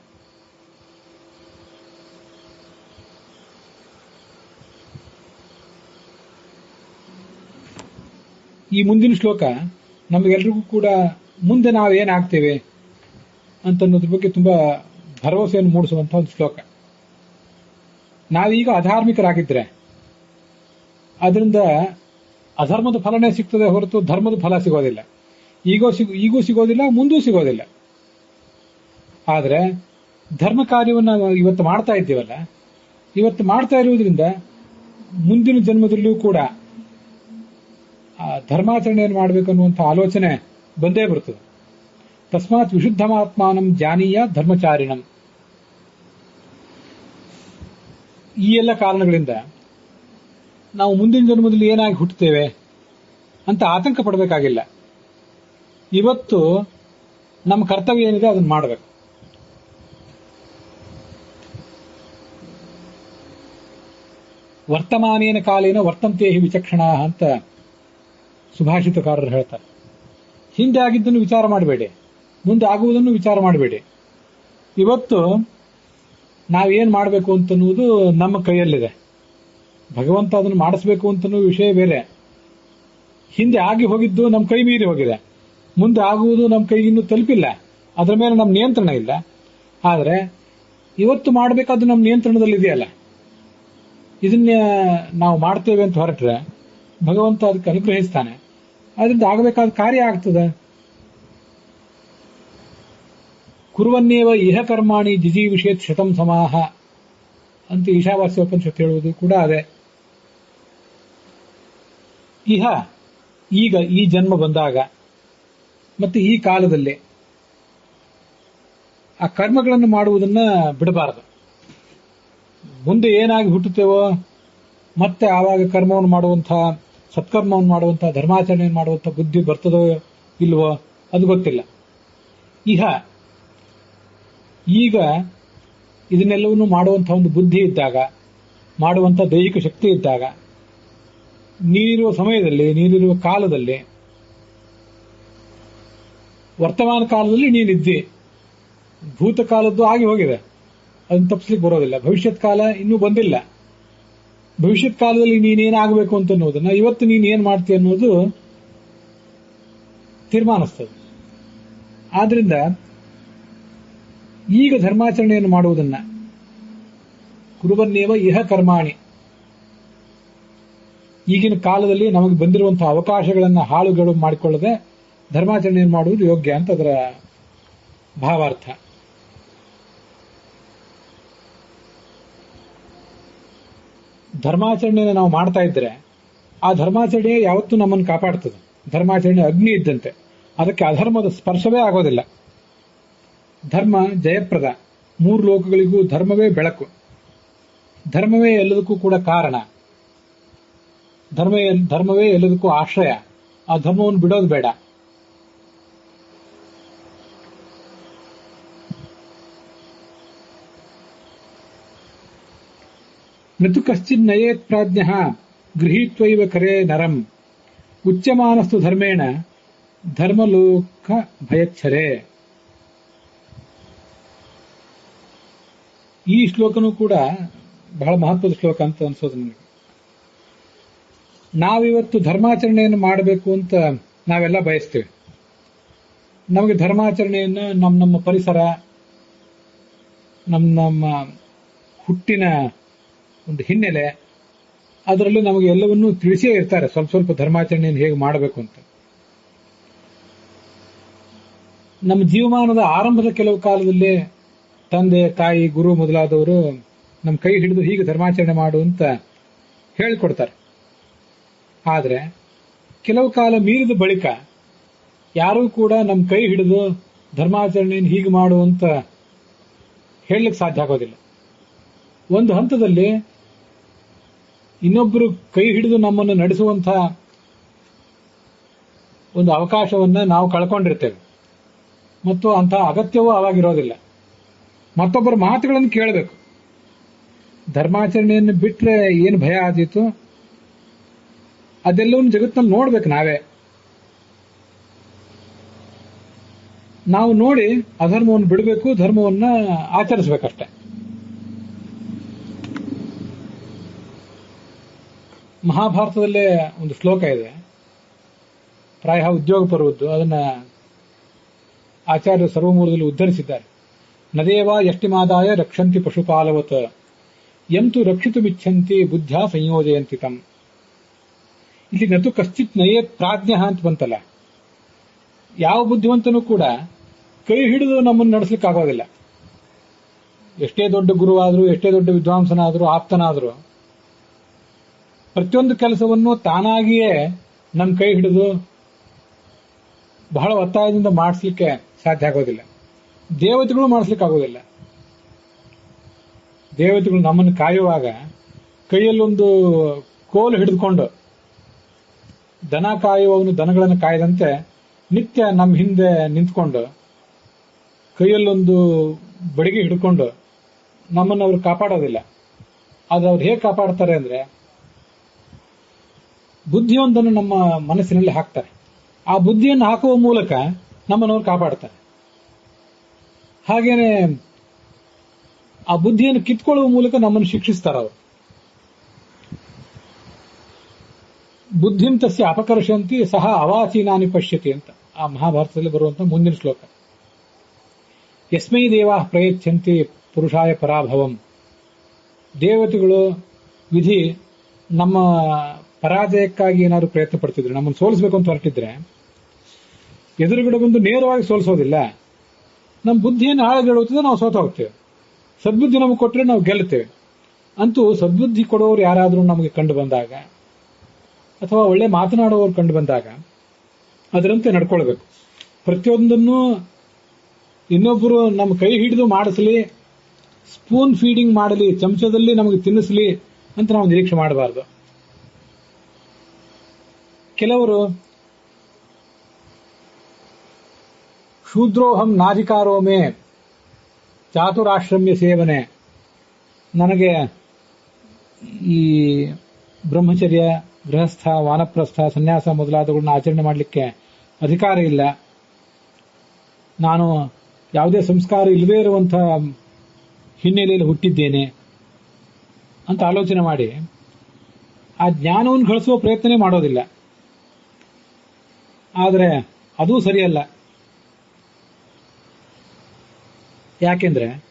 A: ಈ ಮುಂದಿನ ಶ್ಲೋಕ ನಮಗೆಲ್ರಿಗೂ ಕೂಡ ಮುಂದೆ ನಾವೇನಾಗ್ತೇವೆ ಅಂತನ್ನೋದ್ರ ಬಗ್ಗೆ ತುಂಬಾ ಭರವಸೆಯನ್ನು ಮೂಡಿಸುವಂತಹ ಒಂದು ಶ್ಲೋಕ. ನಾವೀಗ ಅಧಾರ್ಮಿಕರಾಗಿದ್ರೆ ಅದರಿಂದ ಅಧರ್ಮದ ಫಲನೇ ಸಿಗ್ತದೆ ಹೊರತು ಧರ್ಮದ ಫಲ ಸಿಗೋದಿಲ್ಲ. ಈಗೂ ಸಿಗೋದಿಲ್ಲ, ಮುಂದೂ ಸಿಗೋದಿಲ್ಲ. ಆದ್ರೆ ಧರ್ಮ ಕಾರ್ಯವನ್ನು ಇವತ್ತು ಮಾಡ್ತಾ ಇದ್ದೀವಲ್ಲ, ಇವತ್ತು ಮಾಡ್ತಾ ಇರುವುದರಿಂದ ಮುಂದಿನ ಜನ್ಮದಲ್ಲಿಯೂ ಕೂಡ ಧರ್ಮಾಚರಣೆಯನ್ನು ಮಾಡಬೇಕನ್ನುವಂಥ ಆಲೋಚನೆ ಬಂದೇ ಬರ್ತದೆ. ತಸ್ಮಾತ್ ವಿಶುದ್ಧಮಾತ್ಮಾನಂ ಜಾನೀಯ ಧರ್ಮಚಾರಿಣಂ. ಈ ಎಲ್ಲ ಕಾರಣಗಳಿಂದ ನಾವು ಮುಂದಿನ ಜನ್ಮದಲ್ಲಿ ಏನಾಗಿ ಹುಟ್ಟುತ್ತೇವೆ ಅಂತ ಆತಂಕ ಪಡಬೇಕಾಗಿಲ್ಲ. ಇವತ್ತು ನಮ್ಮ ಕರ್ತವ್ಯ ಏನಿದೆ ಅದನ್ನು ಮಾಡಬೇಕು. ವರ್ತಮಾನೇನ ಕಾಲೇನ ವರ್ತಂತೆ ಹಿ ವಿಚಕ್ಷಣಾ ಅಂತ ಸುಭಾಷಿತಕಾರರು ಹೇಳ್ತಾರೆ. ಹಿಂದೆ ಆಗಿದ್ದನ್ನು ವಿಚಾರ ಮಾಡಬೇಡಿ, ಮುಂದೆ ಆಗುವುದನ್ನು ವಿಚಾರ ಮಾಡಬೇಡಿ. ಇವತ್ತು ನಾವೇನ್ ಮಾಡಬೇಕು ಅಂತನ್ನುವುದು ನಮ್ಮ ಕೈಯಲ್ಲಿದೆ. ಭಗವಂತ ಅದನ್ನು ಮಾಡಿಸ್ಬೇಕು ಅಂತನೂ ವಿಷಯ ಬೇರೆ. ಹಿಂದೆ ಆಗಿ ಹೋಗಿದ್ದು ನಮ್ಮ ಕೈ ಮೀರಿ ಹೋಗಿದೆ, ಮುಂದೆ ಆಗುವುದು ನಮ್ಮ ಕೈಗಿನ್ನೂ ತಲುಪಿಲ್ಲ. ಅದರ ಮೇಲೆ ನಮ್ಮ ನಿಯಂತ್ರಣ ಇಲ್ಲ. ಆದರೆ ಇವತ್ತು ಮಾಡಬೇಕಾದ್ದು ನಮ್ಮ ನಿಯಂತ್ರಣದಲ್ಲಿದೆಯಲ್ಲ, ಇದನ್ನ ನಾವು ಮಾಡ್ತೇವೆ ಅಂತ ಹೊರಟ್ರೆ ಭಗವಂತ ಅದಕ್ಕೆ ಅನುಗ್ರಹಿಸ್ತಾನೆ. ಅದರಿಂದ ಆಗಬೇಕಾದ ಕಾರ್ಯ ಆಗ್ತದೆ. ಕುರುವನ್ನೇವ ಇಹ ಕರ್ಮಾಣಿ ಜಿಜೀವಿಷೇತ್ ಶತಂ ಸಮಾಹ ಅಂತ ಈಶಾವಾಸ್ಯೋಪನಿಷತ್ತು ಹೇಳುವುದು ಕೂಡ ಅದೇ. ಇಹ ಈಗ ಈ ಜನ್ಮ ಬಂದಾಗ ಮತ್ತೆ ಈ ಕಾಲದಲ್ಲಿ ಆ ಕರ್ಮಗಳನ್ನು ಮಾಡುವುದನ್ನ ಬಿಡಬಾರದು. ಮುಂದೆ ಏನಾಗಿ ಹುಟ್ಟುತ್ತೇವೋ ಮತ್ತೆ ಆವಾಗ ಕರ್ಮವನ್ನು ಮಾಡುವಂತಹ, ಸತ್ಕರ್ಮವನ್ನು ಮಾಡುವಂತಹ, ಧರ್ಮಾಚರಣೆಯನ್ನು ಮಾಡುವಂತಹ ಬುದ್ಧಿ ಬರ್ತದೋ ಇಲ್ವೋ ಅದು ಗೊತ್ತಿಲ್ಲ. ಈಗ ಇದನ್ನೆಲ್ಲವನ್ನು ಮಾಡುವಂತಹ ಒಂದು ಬುದ್ಧಿ ಇದ್ದಾಗ, ಮಾಡುವಂತಹ ದೈಹಿಕ ಶಕ್ತಿ ಇದ್ದಾಗ, ನೀರಿರುವ ಸಮಯದಲ್ಲಿ, ನೀರಿರುವ ಕಾಲದಲ್ಲಿ, ವರ್ತಮಾನ ಕಾಲದಲ್ಲಿ ನೀನಿದ್ದಿ. ಭೂತಕಾಲದ್ದು ಆಗಿ ಹೋಗಿದೆ, ಅದನ್ನು ತಪ್ಪಿಸ್ಲಿಕ್ಕೆ ಬರೋದಿಲ್ಲ. ಭವಿಷ್ಯತ್ ಕಾಲ ಇನ್ನೂ ಬಂದಿಲ್ಲ. ಭವಿಷ್ಯತ್ ಕಾಲದಲ್ಲಿ ನೀನೇನಾಗಬೇಕು ಅಂತ ಅನ್ನೋದನ್ನ ಇವತ್ತು ನೀನು ಏನ್ ಮಾಡ್ತೀಯ ಅನ್ನೋದು ತೀರ್ಮಾನಿಸ್ತದೆ. ಆದ್ರಿಂದ ಈಗ ಧರ್ಮಾಚರಣೆಯನ್ನು ಮಾಡುವುದನ್ನ ಕುರುವನ್ನೇವ ಇಹ ಕರ್ಮಾಣಿ, ಈಗಿನ ಕಾಲದಲ್ಲಿ ನಮಗೆ ಬಂದಿರುವಂತಹ ಅವಕಾಶಗಳನ್ನು ಹಾಳುಗಳು ಮಾಡಿಕೊಳ್ಳದೆ ಧರ್ಮಾಚರಣೆಯನ್ನು ಮಾಡುವುದು ಯೋಗ್ಯ ಅಂತ ಅದರ ಭಾವಾರ್ಥ. ಧರ್ಮಾಚರಣೆಯನ್ನು ನಾವು ಮಾಡ್ತಾ ಇದ್ರೆ ಆ ಧರ್ಮಾಚರಣೆ ಯಾವತ್ತೂ ನಮ್ಮನ್ನು ಕಾಪಾಡ್ತದೆ. ಧರ್ಮಾಚರಣೆ ಅಗ್ನಿ ಇದ್ದಂತೆ, ಅದಕ್ಕೆ ಅಧರ್ಮದ ಸ್ಪರ್ಶವೇ ಆಗೋದಿಲ್ಲ. ಧರ್ಮ ಜಯಪ್ರದ, ಮೂರು ಲೋಕಗಳಿಗೂ ಧರ್ಮವೇ ಬೆಳಕು, ಧರ್ಮವೇ ಎಲ್ಲದಕ್ಕೂ ಕೂಡ ಕಾರಣ, ಧರ್ಮವೇ ಎಲ್ಲದಕ್ಕೂ ಆಶ್ರಯ. ಆ ಧರ್ಮವನ್ನು ಬಿಡೋದು ಬೇಡ. ನತು ಕಶ್ಚಿನ್ ನಯೇತ್ ಪ್ರಾಜ್ಞ ಗೃಹೀತ್ವೈವ ಕರೇ ನರಂ ಉಚ್ಯಮಾನಸ್ತು ಧರ್ಮೇಣ ಧರ್ಮಲೋಕ ಭಯಚ್ಛರೆ. ಈ ಶ್ಲೋಕನೂ ಕೂಡ ಬಹಳ ಮಹತ್ವದ ಶ್ಲೋಕ ಅಂತ ಅನ್ಸೋದು ನನಗೆ. ನಾವಿವತ್ತು ಧರ್ಮಾಚರಣೆಯನ್ನು ಮಾಡಬೇಕು ಅಂತ ನಾವೆಲ್ಲ ಬಯಸ್ತೇವೆ. ನಮಗೆ ಧರ್ಮಾಚರಣೆಯನ್ನು ನಮ್ಮ ಪರಿಸರ, ನಮ್ಮ ಹುಟ್ಟಿನ ಒಂದು ಹಿನ್ನೆಲೆ, ಅದರಲ್ಲಿ ನಮಗೆ ಎಲ್ಲವನ್ನೂ ತಿಳಿಸೇ ಇರ್ತಾರೆ ಸ್ವಲ್ಪ ಧರ್ಮಾಚರಣೆಯನ್ನು ಹೇಗೆ ಮಾಡಬೇಕು ಅಂತ. ನಮ್ಮ ಜೀವಮಾನದ ಆರಂಭದ ಕೆಲವು ಕಾಲದಲ್ಲಿ ತಂದೆ, ತಾಯಿ, ಗುರು ಮೊದಲಾದವರು ನಮ್ಮ ಕೈ ಹಿಡಿದು ಹೀಗೆ ಧರ್ಮಾಚರಣೆ ಮಾಡು ಅಂತ ಹೇಳಿಕೊಡ್ತಾರೆ. ಆದರೆ ಕೆಲವು ಕಾಲ ಮೀರಿದ ಬಳಿಕ ಯಾರೂ ಕೂಡ ನಮ್ಮ ಕೈ ಹಿಡಿದು ಧರ್ಮಾಚರಣೆಯನ್ನು ಹೀಗೆ ಮಾಡು ಅಂತ ಹೇಳಲಿಕ್ಕೆ ಸಾಧ್ಯ ಆಗೋದಿಲ್ಲ. ಒಂದು ಹಂತದಲ್ಲಿ ಇನ್ನೊಬ್ಬರು ಕೈ ಹಿಡಿದು ನಮ್ಮನ್ನು ನಡೆಸುವಂತಹ ಒಂದು ಅವಕಾಶವನ್ನ ನಾವು ಕಳ್ಕೊಂಡಿರ್ತೇವೆ ಮತ್ತು ಅಂತಹ ಅಗತ್ಯವೂ ಅವಾಗಿರೋದಿಲ್ಲ. ಮತ್ತೊಬ್ಬರ ಮಾತುಗಳನ್ನು ಕೇಳಬೇಕು. ಧರ್ಮಾಚರಣೆಯನ್ನು ಬಿಟ್ರೆ ಏನು ಭಯ ಆದೀತು ಅದೆಲ್ಲವನ್ನು ಜಗತ್ತಿನಲ್ಲಿ ನೋಡ್ಬೇಕು. ನಾವು ನೋಡಿ ಅಧರ್ಮವನ್ನು ಬಿಡಬೇಕು, ಧರ್ಮವನ್ನ ಆಚರಿಸಬೇಕಷ್ಟೆ. ಮಹಾಭಾರತದಲ್ಲೇ ಒಂದು ಶ್ಲೋಕ ಇದೆ, ಪ್ರಾಯ ಉದ್ಯೋಗ ಪರ್ವದ್ದು. ಅದನ್ನ ಆಚಾರ್ಯರು ಸರ್ವಮೂಲದಲ್ಲಿ ಉದ್ಧರಿಸಿದ್ದಾರೆ. ನದೇವ ಯಷ್ಟಿಮಾದಾಯ ರಕ್ಷಂತಿ ಪಶುಪಾಲವತ್ ಎಂತು ರಕ್ಷಿತುಮಿಚ್ಛಂತಿ ಬುದ್ಧ್ಯಾ ಸಂಯೋಜಯಂತಿ ತಂ. ಇಲ್ಲಿ ನತು ಕಶ್ಚಿತ್ ನಯೇತ್ ಪ್ರಾಜ್ಞ ಅಂತ ಬಂತಲ್ಲ, ಯಾವ ಬುದ್ಧಿವಂತನೂ ಕೂಡ ಕೈ ಹಿಡಿದು ನಮ್ಮನ್ನು ನಡೆಸಲಿಕ್ಕೆ ಆಗೋದಿಲ್ಲ. ಎಷ್ಟೇ ದೊಡ್ಡ ಗುರುವಾದರೂ, ಎಷ್ಟೇ ದೊಡ್ಡ ವಿದ್ವಾಂಸನಾದರೂ, ಆಪ್ತನಾದರೂ ಪ್ರತಿಯೊಂದು ಕೆಲಸವನ್ನು ತಾನಾಗಿಯೇ ನಮ್ಮ ಕೈ ಹಿಡಿದು ಬಹಳ ಒತ್ತಾಯದಿಂದ ಮಾಡಿಸ್ಲಿಕ್ಕೆ ಸಾಧ್ಯ ಆಗೋದಿಲ್ಲ. ದೇವತೆಗಳು ಮಾಡಿಸ್ಲಿಕ್ಕೆ ಆಗೋದಿಲ್ಲ. ದೇವತೆಗಳು ನಮ್ಮನ್ನು ಕಾಯುವಾಗ ಕೈಯಲ್ಲೊಂದು ಕೋಲು ಹಿಡಿದುಕೊಂಡು, ದನ ಕಾಯುವವನು ದನಗಳನ್ನು ಕಾಯದಂತೆ ನಿತ್ಯ ನಮ್ಮ ಹಿಂದೆ ನಿಂತ್ಕೊಂಡು ಕೈಯಲ್ಲೊಂದು ಬಡಿಗೆ ಹಿಡ್ಕೊಂಡು ನಮ್ಮನ್ನು ಅವರು ಕಾಪಾಡೋದಿಲ್ಲ. ಆದ್ರೆ ಅವ್ರು ಹೇಗೆ ಕಾಪಾಡ್ತಾರೆ ಅಂದ್ರೆ, ಬುದ್ಧಿಯೊಂದನ್ನು ನಮ್ಮ ಮನಸ್ಸಿನಲ್ಲಿ ಹಾಕ್ತಾರೆ. ಆ ಬುದ್ಧಿಯನ್ನು ಹಾಕುವ ಮೂಲಕ ನಮ್ಮನ್ನವರು ಕಾಪಾಡ್ತಾರೆ. ಹಾಗೇನೆ ಆ ಬುದ್ಧಿಯನ್ನು ಕಿತ್ಕೊಳ್ಳುವ ಮೂಲಕ ನಮ್ಮನ್ನು ಶಿಕ್ಷಿಸ್ತಾರೆ ಅವರು. ಬುದ್ಧಿಂ ತಸ್ಯ ಅಪಕರ್ಷಂತಿ ಸಹ ಅವಾಚೀನಾನಿ ಪಶ್ಯತಿ ಅಂತ ಆ ಮಹಾಭಾರತದಲ್ಲಿ ಬರುವಂತಹ ಮುಂದಿನ ಶ್ಲೋಕ. ಯಸ್ಮೈ ದೇವಾ ಪ್ರಯಚ್ಛಂತಿ ಪುರುಷಾಯ ಪರಾಭವಂ. ದೇವತೆಗಳು ವಿಧಿ ನಮ್ಮ ಪರಾಜಯಕ್ಕಾಗಿ ಏನಾದ್ರು ಪ್ರಯತ್ನ ಪಡ್ತಿದ್ರೆ, ನಮ್ಮನ್ನು ಸೋಲಿಸಬೇಕು ಅಂತ ಹೊರಟಿದ್ರೆ ಎದುರುಗಡೆ ಬಂದು ನೇರವಾಗಿ ಸೋಲಿಸೋದಿಲ್ಲ. ನಮ್ಮ ಬುದ್ಧಿಯನ್ನು ಹಾಳುಗೆಡುತ್ತದೆ, ನಾವು ಸೋತ ಹೋಗ್ತೇವೆ. ಸದ್ಬುದ್ಧಿ ನಮಗೆ ಕೊಟ್ಟರೆ ನಾವು ಗೆಲ್ಲುತ್ತೇವೆ. ಅಂತೂ ಸದ್ಬುದ್ಧಿ ಕೊಡೋರು ಯಾರಾದರೂ ನಮಗೆ ಕಂಡು ಬಂದಾಗ, ಅಥವಾ ಒಳ್ಳೆ ಮಾತನಾಡುವವರು ಕಂಡು ಬಂದಾಗ ಅದರಂತೆ ನಡ್ಕೊಳ್ಬೇಕು. ಪ್ರತಿಯೊಂದನ್ನು ಇನ್ನೊಬ್ಬರು ನಮ್ಮ ಕೈ ಹಿಡಿದು ಮಾಡಿಸಲಿ, ಸ್ಪೂನ್ ಫೀಡಿಂಗ್ ಮಾಡಲಿ, ಚಮಚದಲ್ಲಿ ನಮಗೆ ತಿನ್ನಿಸಲಿ ಅಂತ ನಾವು ನಿರೀಕ್ಷೆ ಮಾಡಬಾರದು. ಕೆಲವರು ಶೂದ್ರೋಹಂ ನಾಧಿಕಾರೋಮೆ ಚಾತುರಾಶ್ರಮ್ಯ ಸೇವನೆ, ನನಗೆ ಈ ಬ್ರಹ್ಮಚರ್ಯ, ಗೃಹಸ್ಥ, ವಾನಪ್ರಸ್ಥ, ಸನ್ಯಾಸ ಮೊದಲಾದವುಗಳನ್ನ ಆಚರಣೆ ಮಾಡಲಿಕ್ಕೆ ಅಧಿಕಾರ ಇಲ್ಲ, ನಾನು ಯಾವುದೇ ಸಂಸ್ಕಾರ ಇಲ್ಲದೇ ಇರುವಂತಹ ಹಿನ್ನೆಲೆಯಲ್ಲಿ ಹುಟ್ಟಿದ್ದೇನೆ ಅಂತ ಆಲೋಚನೆ ಮಾಡಿ ಆ ಜ್ಞಾನವನ್ನು ಗಳಿಸುವ ಪ್ರಯತ್ನನೇ ಮಾಡೋದಿಲ್ಲ. ಆದರೆ ಅದೂ ಸರಿಯಲ್ಲ. ಯಾಕೆಂದ್ರೆ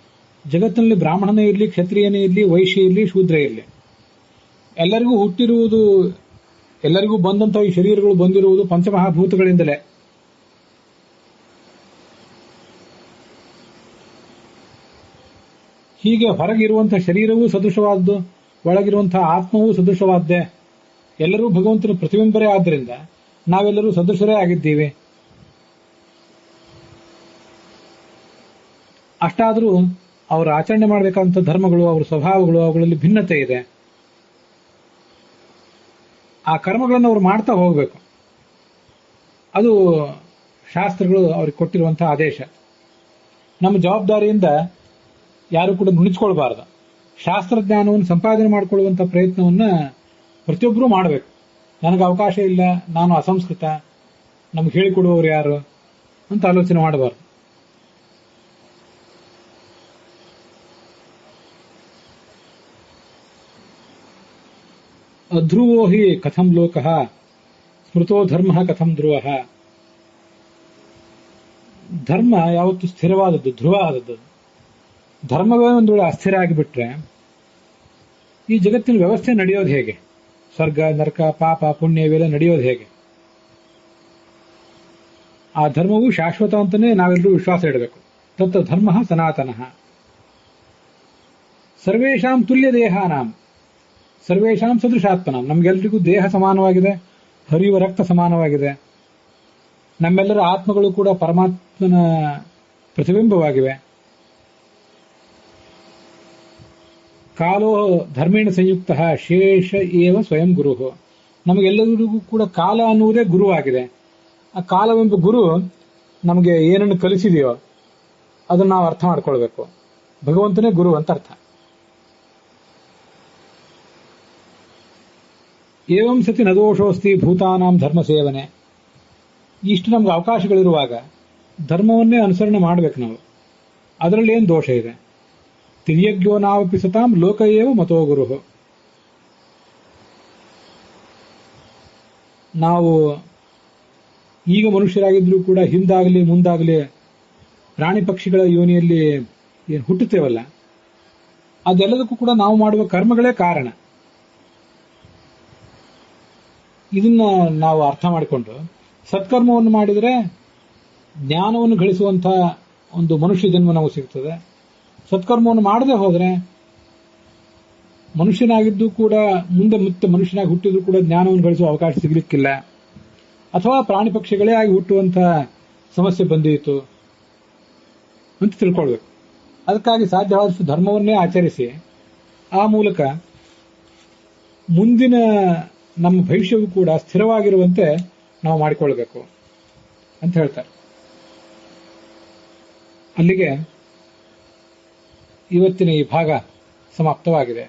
A: ಜಗತ್ತಿನಲ್ಲಿ ಬ್ರಾಹ್ಮಣನೇ ಇರಲಿ, ಕ್ಷತ್ರಿಯನೇ ಇರಲಿ, ವೈಶ್ಯ ಇರಲಿ, ಶೂದ್ರ ಇರಲಿ, ಎಲ್ಲರಿಗೂ ಹುಟ್ಟಿರುವುದು, ಎಲ್ಲರಿಗೂ ಬಂದಂತಹ ಈ ಶರೀರಗಳು ಬಂದಿರುವುದು ಪಂಚಮಹಾಭೂತಗಳಿಂದಲೇ. ಹೀಗೆ ಹೊರಗಿರುವಂತಹ ಶರೀರವೂ ಸದೃಶವಾದ್ದು, ಒಳಗಿರುವಂತಹ ಆತ್ಮವೂ ಸದೃಶವಾದ್ದೇ. ಎಲ್ಲರೂ ಭಗವಂತನ ಪ್ರತಿಬಿಂಬರೇ ಆದ್ದರಿಂದ ನಾವೆಲ್ಲರೂ ಸದೃಶರೇ ಆಗಿದ್ದೀವಿ. ಅಷ್ಟಾದರೂ ಅವರು ಆಚರಣೆ ಮಾಡಬೇಕಾದಂಥ ಧರ್ಮಗಳು, ಅವರ ಸ್ವಭಾವಗಳು, ಅವುಗಳಲ್ಲಿ ಭಿನ್ನತೆ ಇದೆ. ಆ ಕರ್ಮಗಳನ್ನು ಅವರು ಮಾಡ್ತಾ ಹೋಗಬೇಕು. ಅದು ಶಾಸ್ತ್ರಗಳು ಅವ್ರಿಗೆ ಕೊಟ್ಟಿರುವಂತಹ ಆದೇಶ. ನಮ್ಮ ಜವಾಬ್ದಾರಿಯಿಂದ ಯಾರು ಕೂಡ ನುಣಿಸ್ಕೊಳ್ಬಾರದು. ಶಾಸ್ತ್ರಜ್ಞಾನವನ್ನು ಸಂಪಾದನೆ ಮಾಡಿಕೊಳ್ಳುವಂಥ ಪ್ರಯತ್ನವನ್ನ ಪ್ರತಿಯೊಬ್ಬರೂ ಮಾಡಬೇಕು. ನನಗೆ ಅವಕಾಶ ಇಲ್ಲ, ನಾನು ಅಸಂಸ್ಕೃತ, ನಮ್ಗೆ ಹೇಳಿಕೊಡುವವರು ಯಾರು ಅಂತ ಆಲೋಚನೆ ಮಾಡಬಾರದು. ಅಧ್ರುವೋ ಹಿ ಕಥಂ ಲೋಕಃ ಸ್ಮೃತೋ ಧರ್ಮ ಕಥಂ ಧ್ರುವಃ. ಧರ್ಮ ಯಾವತ್ತು ಸ್ಥಿರವಾದದ್ದು, ಧ್ರುವ ಆದದ್ದು. ಧರ್ಮವೇ ಒಂದು ವೇಳೆ ಅಸ್ಥಿರ ಆಗಿಬಿಟ್ರೆ ಈ ಜಗತ್ತಿನ ವ್ಯವಸ್ಥೆ ನಡೆಯೋದು ಹೇಗೆ? ಸ್ವರ್ಗ, ನರಕ, ಪಾಪ, ಪುಣ್ಯ ಇವೆಲ್ಲ ನಡೆಯೋದು ಹೇಗೆ? ಆ ಧರ್ಮವು ಶಾಶ್ವತ ಅಂತಾನೆ ನಾವೆಲ್ಲರೂ ವಿಶ್ವಾಸ ಇಡಬೇಕು. ತತ್ ಧರ್ಮ ಸನಾತನಃ. ಸರ್ವೇಷಾಂ ತುಲ್ಯ ದೇಹಾನಾಂ ಸರ್ವೇಷಾಂ ಸದೃಶಾತ್ಮನಾಂ. ನಮ್ಗೆಲ್ಲರಿಗೂ ದೇಹ ಸಮಾನವಾಗಿದೆ, ಹರಿಯುವ ರಕ್ತ ಸಮಾನವಾಗಿದೆ. ನಮ್ಮೆಲ್ಲರ ಆತ್ಮಗಳು ಕೂಡ ಪರಮಾತ್ಮನ ಪ್ರತಿಬಿಂಬವಾಗಿವೆ. ಕಾಲೋ ಧರ್ಮೇಣ ಸಂಯುಕ್ತ ಶೇಷ ಏವ ಸ್ವಯಂ ಗುರು. ನಮಗೆಲ್ಲರಿಗೂ ಕೂಡ ಕಾಲ ಅನ್ನುವುದೇ ಗುರುವಾಗಿದೆ. ಆ ಕಾಲವೆಂಬ ಗುರು ನಮಗೆ ಏನನ್ನು ಕಲಿಸಿದೆಯೋ ಅದನ್ನು ನಾವು ಅರ್ಥ ಮಾಡ್ಕೊಳ್ಬೇಕು. ಭಗವಂತನೇ ಗುರು ಅಂತ ಅರ್ಥ. ಏವಂ ಸತಿ ನದೋಷೋಸ್ತಿ ಭೂತಾನಾಂ ಧರ್ಮ ಸೇವನೆ. ಇಷ್ಟು ನಮ್ಗೆ ಅವಕಾಶಗಳಿರುವಾಗ ಧರ್ಮವನ್ನೇ ಅನುಸರಣೆ ಮಾಡಬೇಕು ನಾವು. ಅದರಲ್ಲಿ ಏನು ದೋಷ ಇದೆ? ತಿರ್ಯಜ್ಞೋ ನಾವಪಿ ಸತಾಂ ಲೋಕ ಏವ ಮತೋ ಗುರು. ನಾವು ಈಗ ಮನುಷ್ಯರಾಗಿದ್ರೂ ಕೂಡ ಹಿಂದಾಗಲಿ ಮುಂದಾಗಲಿ ಪ್ರಾಣಿ ಪಕ್ಷಿಗಳ ಯೋನಿಯಲ್ಲಿ ಏನು ಹುಟ್ಟುತ್ತೇವಲ್ಲ, ಅದೆಲ್ಲದಕ್ಕೂ ಕೂಡ ನಾವು ಮಾಡುವ ಕರ್ಮಗಳೇ ಕಾರಣ. ಇದನ್ನ ನಾವು ಅರ್ಥ ಮಾಡಿಕೊಂಡು ಸತ್ಕರ್ಮವನ್ನು ಮಾಡಿದರೆ ಜ್ಞಾನವನ್ನು ಗಳಿಸುವಂತಹ ಒಂದು ಮನುಷ್ಯ ಜನ್ಮ ನಮಗೆ ಸಿಗ್ತದೆ. ಸತ್ಕರ್ಮವನ್ನು ಮಾಡದೆ ಹೋದ್ರೆ ಮನುಷ್ಯನಾಗಿದ್ದು ಕೂಡ ಮುಂದೆ ಮತ್ತೆ ಮನುಷ್ಯನಾಗಿ ಹುಟ್ಟಿದ್ರು ಕೂಡ ಜ್ಞಾನವನ್ನು ಗಳಿಸುವ ಅವಕಾಶ ಸಿಗಲಿಕ್ಕಿಲ್ಲ, ಅಥವಾ ಪ್ರಾಣಿ ಪಕ್ಷಿಗಳೇ ಆಗಿ ಹುಟ್ಟುವಂತಹ ಸಮಸ್ಯೆ ಬಂದಿತ್ತು ಅಂತ ತಿಳ್ಕೊಳ್ಬೇಕು. ಅದಕ್ಕಾಗಿ ಸಾಧ್ಯವಾದಷ್ಟು ಧರ್ಮವನ್ನೇ ಆಚರಿಸಿ ಆ ಮೂಲಕ ಮುಂದಿನ ನಮ್ಮ ಭವಿಷ್ಯವು ಕೂಡ ಸ್ಥಿರವಾಗಿರುವಂತೆ ನಾವು ಮಾಡಿಕೊಳ್ಬೇಕು ಅಂತ ಹೇಳ್ತಾರೆ. ಅಲ್ಲಿಗೆ ಇವತ್ತಿನ ಈ ಭಾಗ ಸಮಾಪ್ತವಾಗಿದೆ.